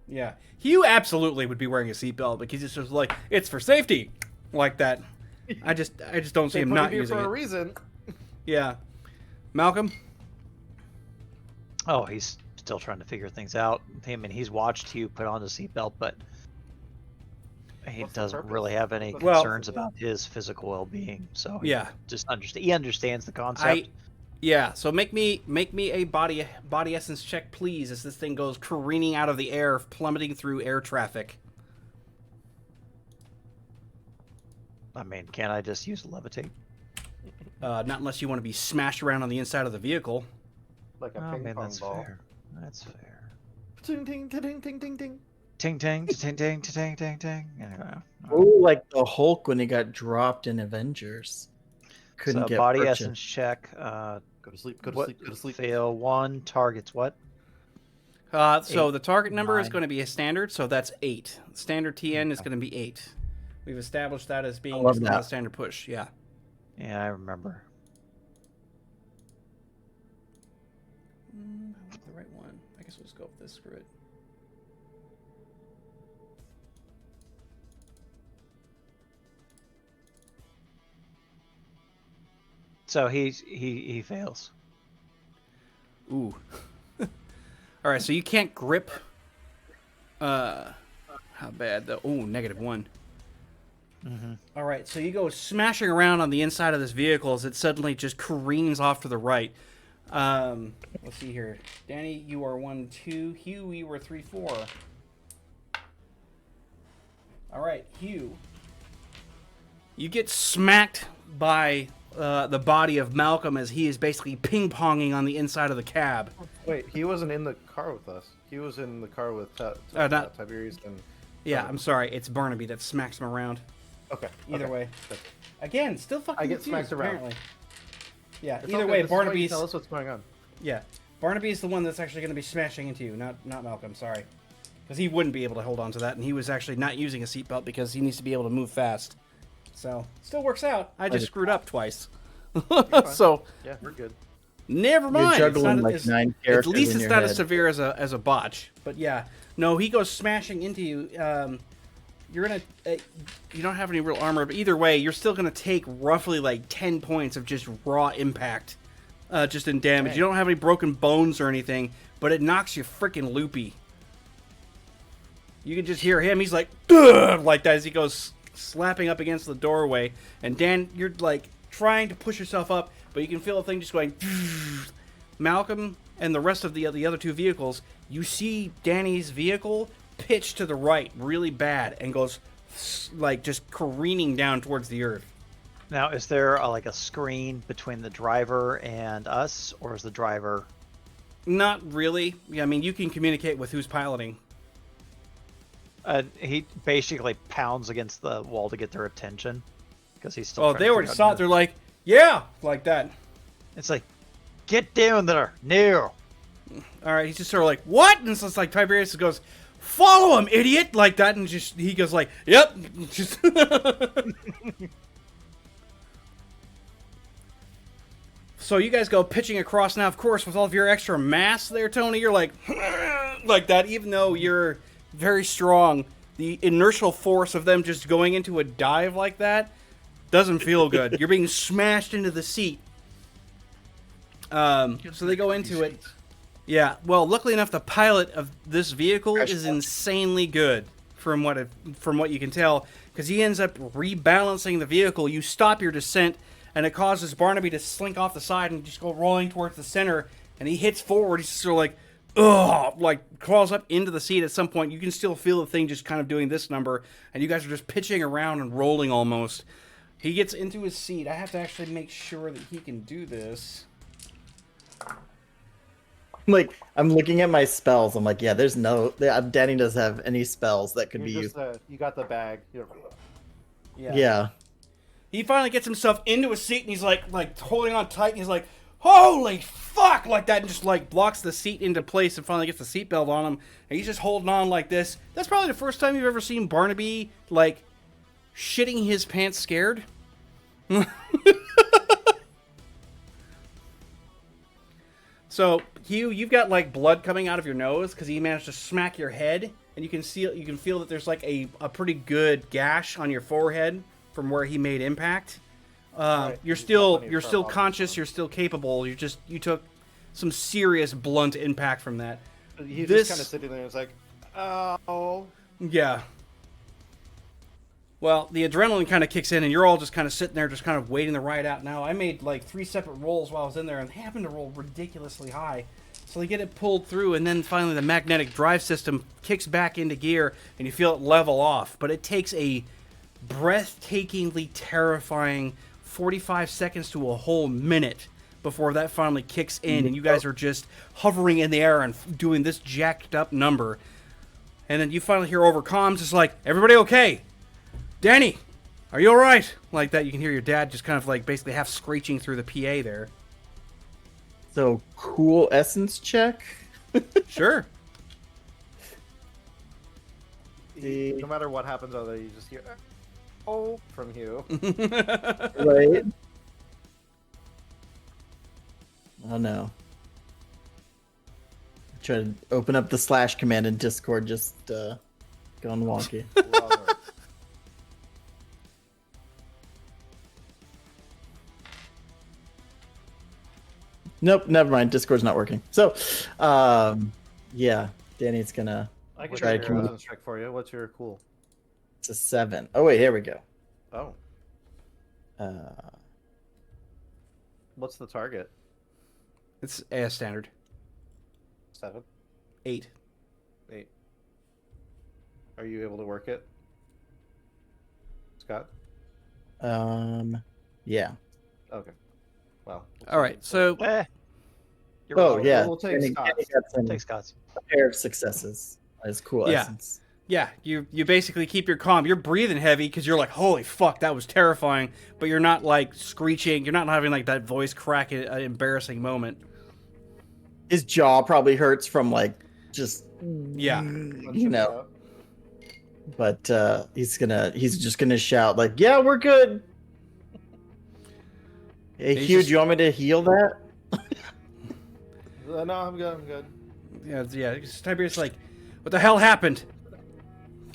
Yeah, Hugh absolutely would be wearing a seatbelt because he's just it's for safety, like that. I just don't see They him put not it here using for it. a reason. Yeah, Malcolm. Oh, he's still trying to figure things out. He's watched Hugh put on the seatbelt, but he What's the doesn't purpose? really have any Well- concerns about his physical well-being. So he Yeah. just he understands the concept. Yeah, so make me a body essence check, please, as this thing goes careening out of the air, plummeting through air traffic. I mean, can't I just use levitate? Not unless you want to be smashed around on the inside of the vehicle. Like a Oh, ping man, pong that's ball. fair. That's fair. Ting ting ting ting ting ting. Ting ting ting ting ting ting ting. Yeah. oh, like the Hulk when he got dropped in Avengers. Couldn't So get body purchased. essence check. Go to sleep. Go to What sleep. Go to sleep. fail 1 targets what? So 8, the target number is 9. going to be a standard, so that's 8. Standard TN is going to be 8. We've established that as being love just that. a standard push. Yeah. Yeah, I remember. I want the right one. I guess we'll just go with this. Screw it. So he fails. Ooh. All right, so you can't grip. How bad? -1. Mm-hmm. All right, so you go smashing around on the inside of this vehicle as it suddenly just careens off to the right. Let's see here. Danny, you are 1, 2. Hugh, you were 3, 4. All right, Hugh. You get smacked by the body of Malcolm as he is basically ping-ponging on the inside of the cab. Wait, he wasn't in the car with us. He was in the car with not- Tiberius and. Yeah, I'm sorry. It's Barnaby that smacks him around. Okay. Either okay. way. Good. Again, still fucking I get confused, smacked around. apparently. Yeah, It's all either good. way, This is why you Barnaby's... Tell us what's going on. Yeah, Barnaby is the one that's actually going to be smashing into you, not Malcolm, sorry. because he wouldn't be able to hold on to that, and he was actually not using a seatbelt because he needs to be able to move fast. So still works out. I just screwed up twice. So Yeah, we're good. never mind. You're It's juggling not- like it's- 9 At characters least in it's your not head. as severe as a botch. But yeah, no, he goes smashing into you. You're gonna. You don't have any real armor, but either way, you're still gonna take roughly like 10 points of just raw impact, just in damage. Dang. You don't have any broken bones or anything, but it knocks you freaking loopy. You can just hear him. He's like, "Ugh," like that as he goes slapping up against the doorway. And Dan, you're like trying to push yourself up, but you can feel the thing just going. Malcolm and the rest of the other two vehicles, you see Danny's vehicle pitch to the right really bad and goes like just careening down towards the earth. Now, is there like a screen between the driver and us, or is the driver? Not really. Yeah, I mean, you can communicate with who's piloting. He basically pounds against the wall to get their attention because he's still. Oh, trying they to already figure out saw it. who- They're like, yeah, like that. It's like, get down there now. All right, he's just sort of like, what? And so it's like Tiberius goes, follow him, idiot, like that, and just he goes like, yep, just. So you guys go pitching across now. Of course, with all of your extra mass there, Tony, you're like that. Even though you're very strong, the inertial force of them just going into a dive like that doesn't feel good. You're being smashed into the seat. So they go into it. Yeah, well, luckily enough, the pilot of this vehicle is insanely good, from what you can tell, because he ends up rebalancing the vehicle. You stop your descent, and it causes Barnaby to slink off the side and just go rolling towards the center, and he hits forward. He's sort of like, ugh, like crawls up into the seat at some point. You can still feel the thing just kind of doing this number, and you guys are just pitching around and rolling almost. He gets into his seat. I have to actually make sure that he can do this. Like, I'm looking at my spells. I'm like, yeah, there's no. Danny doesn't have any spells that could be You're used. just, you got the bag. Yeah. He finally gets himself into a seat, and he's like holding on tight, and he's like, holy fuck, like that, and just like blocks the seat into place and finally gets the seatbelt on him, and he's just holding on like this. That's probably the first time you've ever seen Barnaby like shitting his pants scared. So Hugh, you've got like blood coming out of your nose because he managed to smack your head, and you can feel that there's like a pretty good gash on your forehead from where he made impact. Right. You're He's still got plenty of sharp conscious. objects You're still capable. You took some serious blunt impact from that. He's This- just kind of sitting there and it's like, oh. Yeah. Well, the adrenaline kind of kicks in, and you're all just kind of sitting there, just kind of waiting the ride out. Now, I made like 3 separate rolls while I was in there, and they happened to roll ridiculously high. So they get it pulled through, and then finally the magnetic drive system kicks back into gear, and you feel it level off. But it takes a breathtakingly terrifying 45 seconds to a whole minute before that finally kicks in, and you guys are just hovering in the air and doing this jacked up number. And then you finally hear over comms, it's like, everybody okay? Danny, are you alright? Like that, you can hear your dad just kind of like basically half screeching through the PA there. So, cool essence check. Sure. No matter what happens, other you just hear, oh, from you. Right? Oh no. Try to open up the slash command in Discord, just gone wonky. Love her. Nope, never mind. Discord's not working. So, yeah, Danny's gonna. I can Try to do your communicate. essence check for you. What's your cool? It's a 7. Oh wait, here we go. Oh, what's the target? It's a standard. 7, 8. 8. Are you able to work it, Scott? Yeah. Okay. Well. All right, so You're Oh right. yeah. We'll take Danny Scott's. got some Take Scott's. pair of successes. As cool Yeah. essence. yeah, you basically keep your calm. You're breathing heavy because you're like, holy fuck, that was terrifying. But you're not like screeching. You're not having like that voice crack at an embarrassing moment. His jaw probably hurts from like just Yeah. you know. But he's just gonna shout like, "Yeah, we're good." Hey, He's Hugh, just- do you want me to heal that? No, I'm good. I'm good. Yeah. Tiberius like, what the hell happened?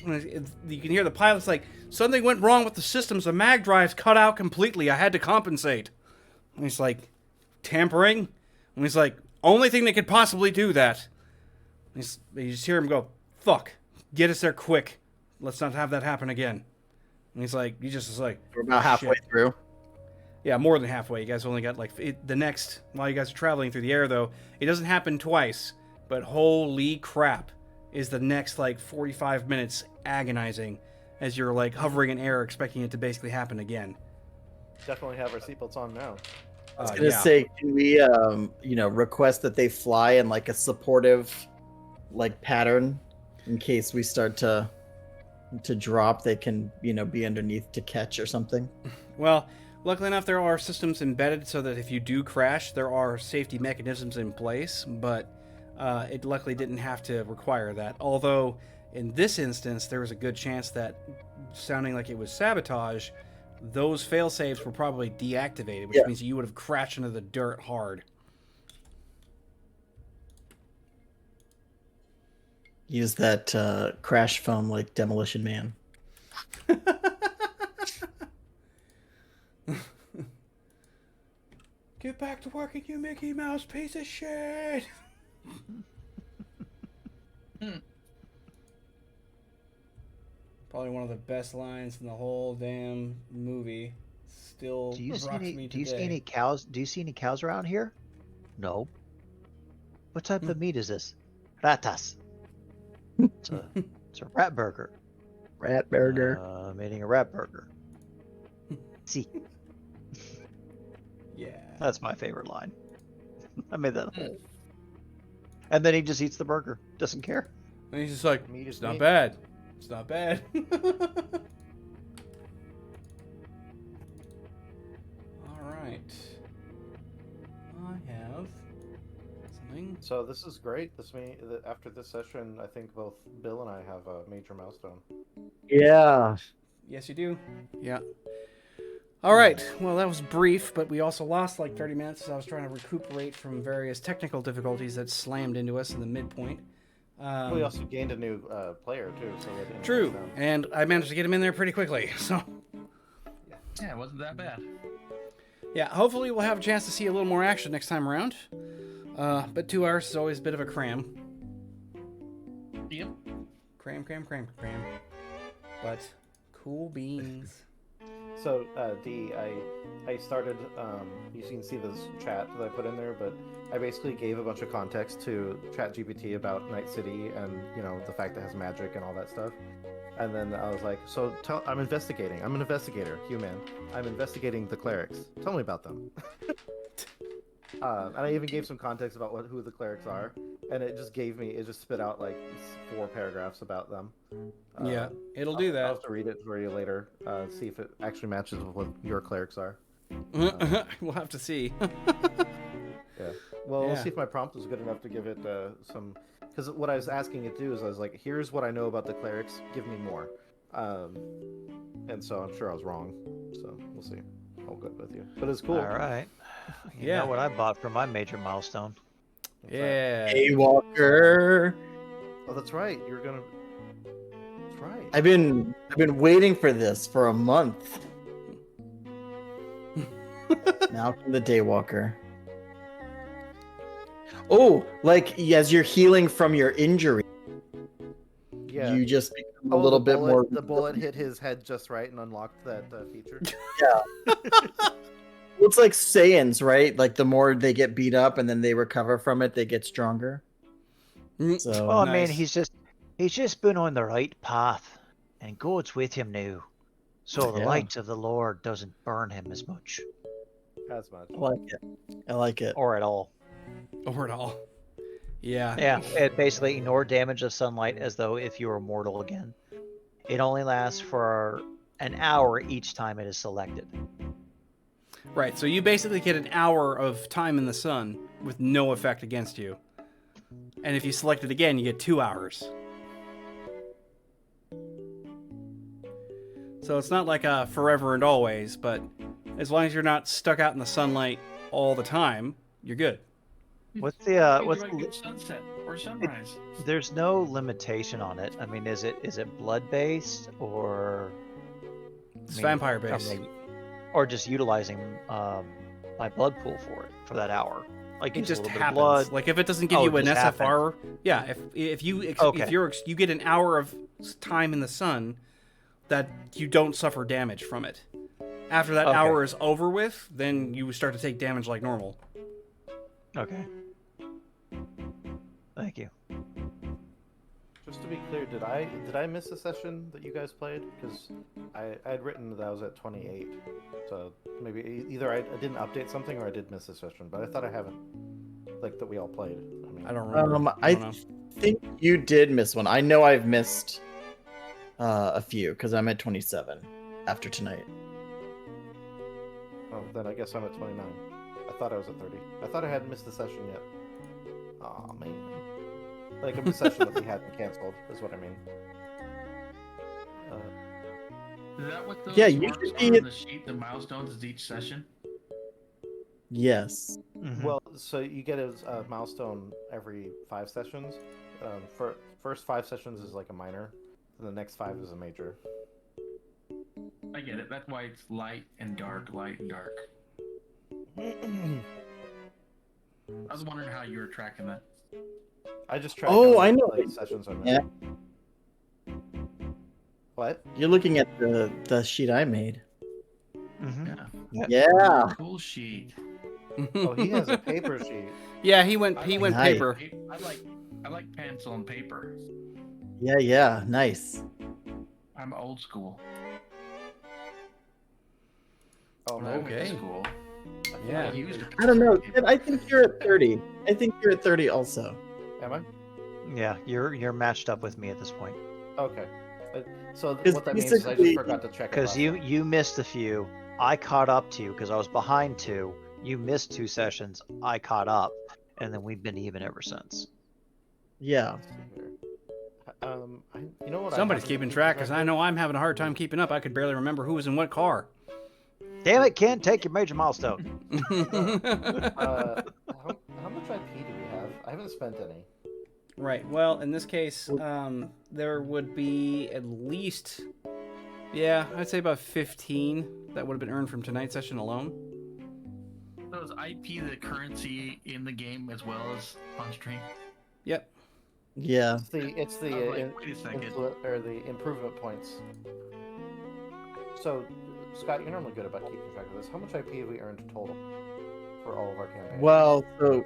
You can hear the pilot's like, something went wrong with the systems. The mag drive's cut out completely. I had to compensate. And he's like, tampering? And he's like, only thing that could possibly do that. You just hear him go, fuck, get us there quick. Let's not have that happen again. And he's like, We're about halfway shit. through. Yeah, more than halfway. You guys only got like the next, while you guys are traveling through the air though, it doesn't happen twice, but holy crap is the next like 45 minutes agonizing as you're like hovering in air expecting it to basically happen again. Definitely have our seatbelts on now. I was gonna say, can we, request that they fly in like a supportive, like pattern, in case we start to drop, they can, be underneath to catch or something. Well, luckily enough, there are systems embedded so that if you do crash, there are safety mechanisms in place, but it luckily didn't have to require that. Although, in this instance, there was a good chance that, sounding like it was sabotage, those failsafes were probably deactivated, which means you would have crashed into the dirt hard. Use that crash foam like Demolition Man. Get back to working, you Mickey Mouse piece of shit! Probably one of the best lines in the whole damn movie. Still Do you see rocks any? me Do you see today. any cows? Do you see any cows around here? No. What type of meat is this? Ratas. It's a rat burger. Rat burger. I'm eating a rat burger. See, Yeah. that's my favorite line. I made that. And then he just eats the burger. Doesn't care. And he's just like, Meat is it's not meat. bad. It's not bad. Alright. I have something. So this is great. After this session, I think both Bill and I have a major milestone. Yeah. Yes, you do. Yeah. Alright, well, that was brief, but we also lost like 30 minutes as I was trying to recuperate from various technical difficulties that slammed into us in the midpoint. We also gained a new player too. So we didn't True, understand. and I managed to get him in there pretty quickly, so... Yeah, it wasn't that bad. Yeah, hopefully we'll have a chance to see a little more action next time around. But 2 hours is always a bit of a cram. Yep. Cram. But cool beans. So D, I started. You can see this chat that I put in there, but I basically gave a bunch of context to ChatGPT about Night City and the fact that it has magic and all that stuff. And then I was like, so I'm investigating. I'm an investigator, human. I'm investigating the clerics. Tell me about them. And I even gave some context about who the clerics are, and it just spit out like 4 paragraphs about them. Yeah, it'll do I'll that. have to read it for you later, see if it actually matches with what your clerics are. We'll have to see. Yeah. Well, we'll Yeah. see if my prompt was good enough to give it some. Because what I was asking it to do is I was like, here's what I know about the clerics, give me more. And so I'm sure I was wrong. So we'll see. I'll go with you. But it's cool. All right. You Yeah. know what I bought for my major milestone? What's that? Yeah. Daywalker. Oh, that's right. You were gonna. That's right. I've been waiting for this for a month. Malcolm the Daywalker. Oh, like as you're healing from your injury, Yeah. you just become a Oh, little the bit bullet- more. The bullet hit his head just right and unlocked that feature. It's like Saiyans, right? Like the more they get beat up and then they recover from it, they get stronger. So Well, I mean, nice. he's just been on the right path, and God's with him now. So the Yeah. light of the Lord doesn't burn him as much, As much. I like it. I like it. or at all. Or at all. Yeah. Yeah, it basically ignore damage of sunlight as though if you were mortal again. It only lasts for an hour each time it is selected. Right, so you basically get an hour of time in the sun with no effect against you. And if you select it again, you get 2 hours. So it's not like a forever and always, but as long as you're not stuck out in the sunlight all the time, you're good. What's the Enjoy a good sunset or sunrise. there's no limitation on it. I mean, is it blood based or It's I mean, vampire based. or just utilizing my blood pool for that hour? Like It use a just little bit of happens. blood. Like if it doesn't give Oh, you it an just SFR, yeah. If you Okay. if you get an hour of time in the sun, that you don't suffer damage from it. After that Okay. hour is over with, then you start to take damage like normal. Okay. Thank you. Just to be clear, did I miss a session that you guys played? Because I had written that I was at 28, so maybe either I didn't update something or I did miss a session. But I thought I haven't, like that we all played. I mean, I don't remember. I don't know. think you did miss one. I know I've missed a few because I'm at 27 after tonight. Oh, then I guess I'm at 29. I thought I was at 30. I thought I hadn't missed a session yet. Oh man, like a session that we hadn't canceled is what I mean. Is that what those Yeah, you marks should are be- on the sheet? The milestones is each session. Yes. Mhm. Well, so you get a milestone every 5 sessions. For first 5 sessions is like a minor, and the next 5 is a major. I get it. That's why it's light and dark, light and dark. I was wondering how you were tracking that. I just track. Oh, how I many, know. like, sessions I'm in. Yeah. What? You're looking at the sheet I made. Mhm. Yeah. Yeah. Cool sheet. Oh, he has a paper sheet. Yeah, he went I went Nice. paper. I like pencil and paper. Yeah. Nice. I'm old school. Oh, When I went to Okay. school, Yeah. I used a I don't know. pencil and I think you're at 30. I think you're at 30 also. Am I? Yeah, you're matched up with me at this point Okay. So 'Cause what that means is I just basically- forgot to check it. because last you time. you missed a few. I caught up to you because I was behind 2. You missed 2 sessions. I caught up, and then we've been even ever since. Yeah. Let's see here. You know what? I Somebody's haven't keeping been track, because I of? know I'm having a hard time keeping up. I could barely remember who was in what car. Damn it, Ken! Take your major milestone. How much IP do we have? I haven't spent any. Right. Well, in this case, there would be at least, yeah, I'd say about 15 that would have been earned from tonight's session alone. So is IP the currency in the game as well as on stream? Yep. Yeah. It's the I was like, wait a second. or the improvement points. So, Scott, you're normally good about keeping track of this. How much IP have we earned total for all of our campaigns? Well, so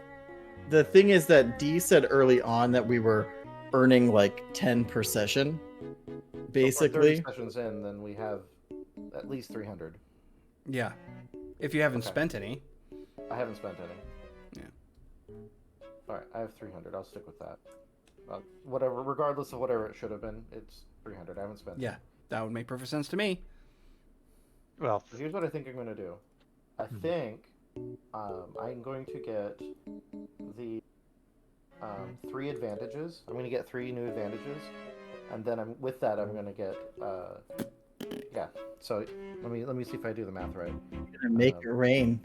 the thing is that Dee said early on that we were earning like 10 per session, So if we're basically. 30 sessions in, then we have at least 300. Yeah. If you haven't Okay. spent any. I haven't spent any. Yeah. All right, I have 300. I'll stick with that. Whatever, regardless of whatever it should have been, it's 300. I haven't spent. Yeah. That would make perfect sense to me. Well, So here's what I think I'm going to do. I think I'm going to get the 3 advantages. I'm going to get 3 new advantages, and then with that I'm going to get yeah. So let me see if I do the math right. Gonna make it rain.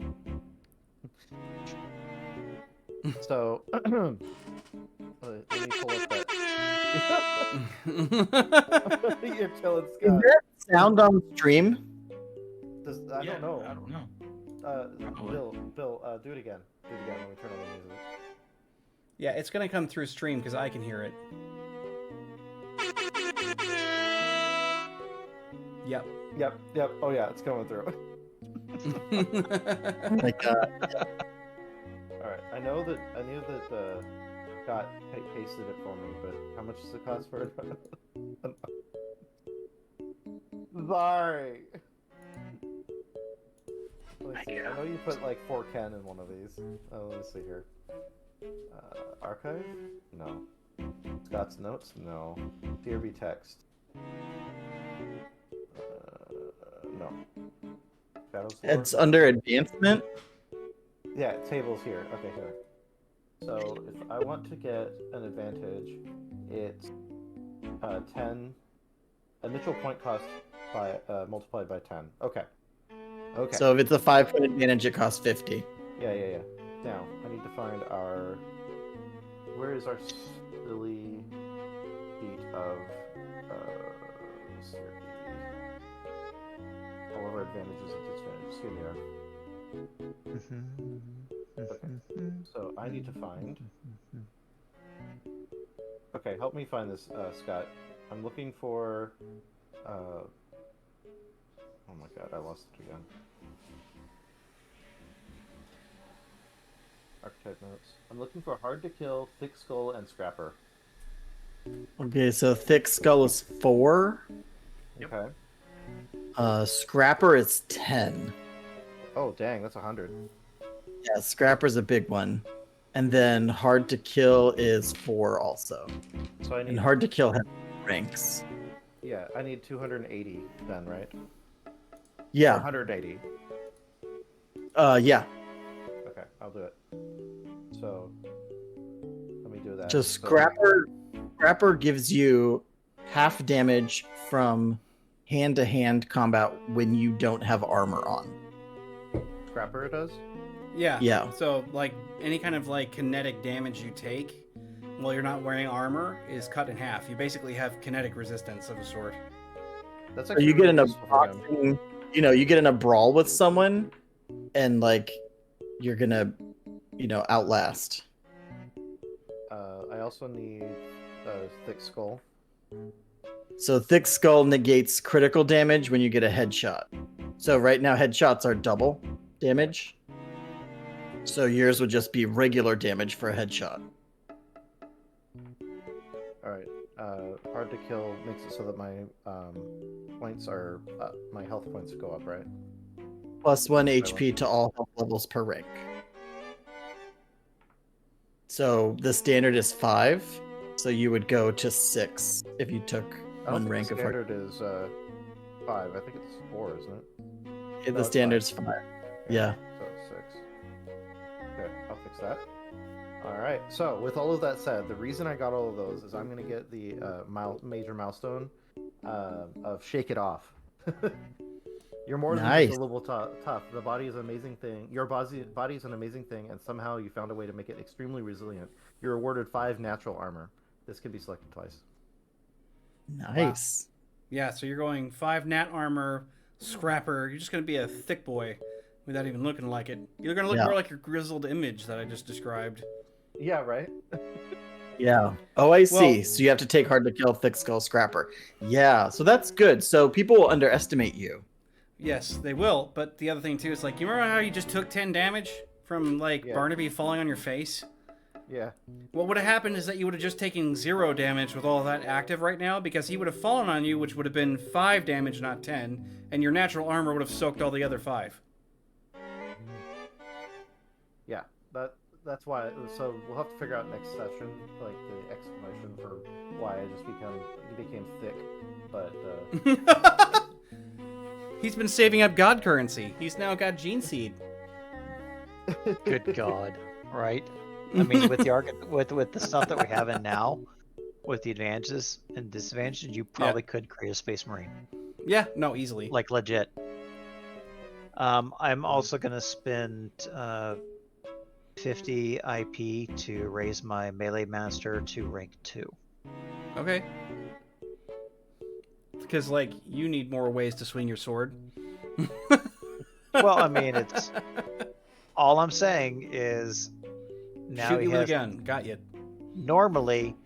So let me pull up that. You're killing Is Scott. that sound on stream? I Yeah, don't know. I don't know. Bill, do it again. Do it again. Let me turn on the music. Yeah, it's going to come through stream because I can hear it. Yep. Yep. Oh yeah, it's coming through. Like, All right. I knew that Scott pasted it for me, but how much does it cost for it? Sorry. Let's see. I know you put like 4 Ken in one of these. Oh, let's see here. Archive? No. Scott's notes? No. DRB text? No. Shadows lore? it's under advancement. Yeah, tables here. Okay, here. So if I want to get an advantage, it's 10 initial point cost by multiplied by 10. Okay. Okay. So if it's a 5-point advantage, it costs 50. Yeah. Now I need to find our. Where is our silly feat of here. All of our advantages and disadvantages. Here they are. Okay. So I need to find. Okay, help me find this, Scott. I'm looking for. Oh my god, I lost it again. Archetype notes. I'm looking for hard to kill, thick skull, and scrapper. Okay, so thick skull is 4. Yep. Okay. Scrapper is 10. Oh dang, that's 100. Yeah, scrapper's a big one. And then hard to kill is 4 also. So I need. And hard to kill has ranks. Yeah, I need 280 then, right? Or Yeah. 180. Yeah. Okay, I'll do it. So let me do that. So Scrapper gives you half damage from hand-to-hand combat when you don't have armor on. Scrapper it does? Yeah. Yeah. So, like, any kind of, like, kinetic damage you take while you're not wearing armor is cut in half. You basically have kinetic resistance of a sort. That's So actually you get really in a useful for him. boxing, you get in a brawl with someone, and like you're gonna, outlast. I also need a thick skull. So thick skull negates critical damage when you get a headshot. So right now headshots are double damage. So yours would just be regular damage for a headshot. Alright. Hard to kill makes it so that my points are my health points go up, right? Plus 1 HP to all health levels per rank. So the standard is 5. So you would go to 6 if you took I don't one think rank the of hard. standard is 5. I think it's 4, isn't it? The it's standard's 5. Yeah. So it's 6. Okay, I'll fix that. Alright, so with all of that said, the reason I got all of those is I'm going to get the major milestone of Shake It Off. You're more than Nice. just a little tough. The body is an amazing thing. Your body is an amazing thing, and somehow you found a way to make it extremely resilient. You're awarded 5 natural armor. This can be selected twice. Nice. Yeah, so you're going 5 nat armor, scrapper. You're just going to be a thick boy without even looking like it. You're going to look more like your grizzled image that I just described. Yeah, right? Yeah. Oh, I see. Well- So you have to take hard to kill, thick skull, scrapper. Yeah. So that's good. So people will underestimate you. Yes, they will. But the other thing, too, is like, you remember how you just took 10 damage from, like, Yeah. Barnaby falling on your face? Yeah. What would have happened is that you would have just taken 0 damage with all of that active right now, because he would have fallen on you, which would have been 5 damage, not 10, and your natural armor would have soaked all the other 5. Yeah. That's why. So we'll have to figure out next session, like the explanation for why I became thick. But He's been saving up god currency. He's now got gene seed. Good God, right? I mean, with the stuff that we have in now, with the advantages and disadvantages, you probably could create a Space Marine, Yeah, no, easily. like legit. I'm also gonna spend 50 IP to raise my melee master to rank 2. Okay. Because, like, you need more ways to swing your sword. Well, I mean, it's all I'm saying is now Shoot he you with a has gun. Got you. normally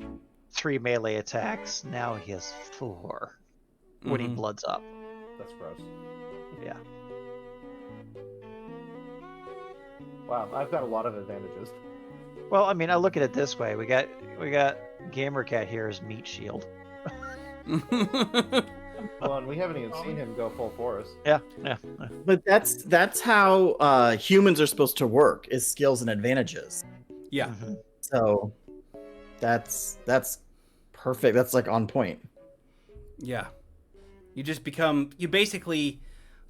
3 melee attacks. Now he has 4 when he Mhm. bloods up. that's gross. Yeah. Wow, I've got a lot of advantages. Well, I mean, I look at it this way: we got Gamercat here as meat shield. Well, and we haven't even seen him go full force. Yeah. But that's how humans are supposed to work, is skills and advantages. Yeah. Mhm. So that's perfect. That's like on point. Yeah. You basically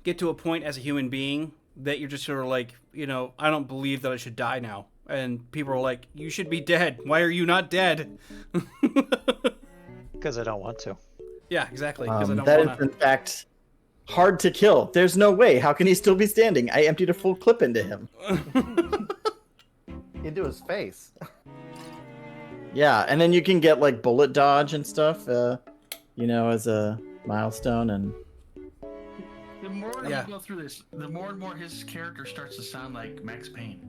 get to a point as a human being that you're just sort of like, I don't believe that I should die now. And people are like, you should be dead. Why are you not dead? Because I don't want to. Yeah, exactly. Because I don't That is, want in fact, hard to kill. There's no way. How can he still be standing? I emptied a full clip into him. Into his face. Yeah, and then you can get like bullet dodge and stuff, as a milestone. And The more Yeah. you go through this, the more and more his character starts to sound like Max Payne.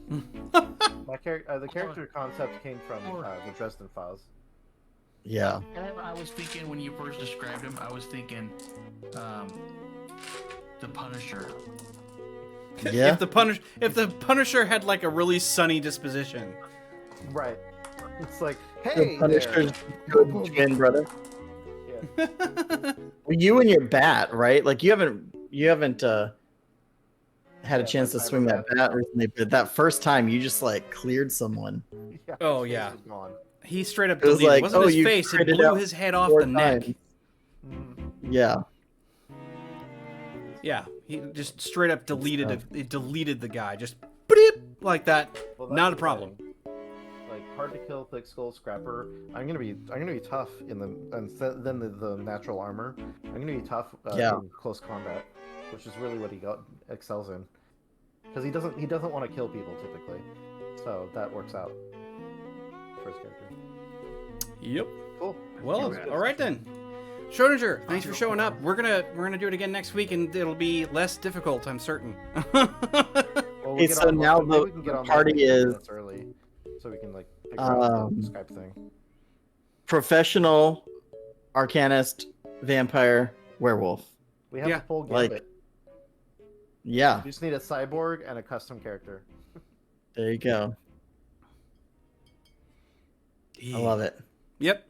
The character concept came from the Dresden Files. yeah, I was thinking when you first described him, I was thinking the Punisher. yeah. if the Punisher had like a really sunny disposition. Right. It's like, hey The there. Punisher's good twin brother. Yeah. Well, you and your bat, right? Like you haven't had a Yeah, chance to my swing that bat. bat recently, but that first time you just like cleared someone. Yeah, Oh, his face yeah. was gone. He straight up It was deleted. like, It wasn't oh, his you face. It critted blew out his head off 4 the neck. times. Mhm. Yeah. Yeah, he just straight up deleted it. It deleted the guy. Just bleep, like that. Well, that's Not a the problem. thing. Like hard to kill, thick skull, scrapper. I'm gonna be tough in than the natural armor. I'm gonna be tough in close combat, which is really what he excels in. Because he doesn't want to kill people typically, so that works out for his character. Yep. Cool. Well, all right then. Schrodinger, thanks for showing up. We're gonna do it again next week, and it'll be less difficult, I'm certain. Well, Okay, so now maybe we can get the on party like 10 is minutes early, so we can like figure out the Skype thing. professional, arcanist, vampire, werewolf. We have Yeah, the full like- gambit. Yeah, We just need a cyborg and a custom character. there you go. I love it. Yep.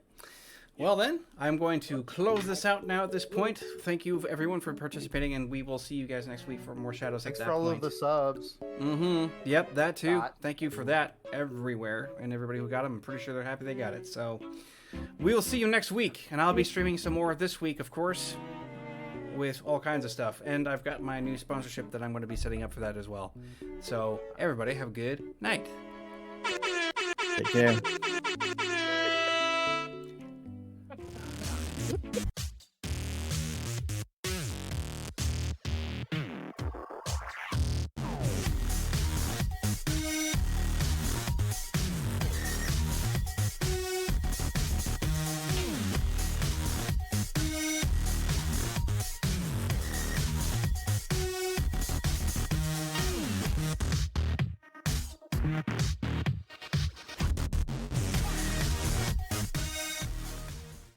Well then, I'm going to close this out now at this point. Thank you everyone for participating, and we will see you guys next week for more Shadows Thanks at for that all point. of the subs. Mm-hmm. Yep, that too. Dot. Thank you for that everywhere, and everybody who got them. I'm pretty sure they're happy they got it. So we'll see you next week, and I'll be streaming some more this week, of course, with all kinds of stuff. And I've got my new sponsorship that I'm going to be setting up for that as well. So everybody have a good night. Take care.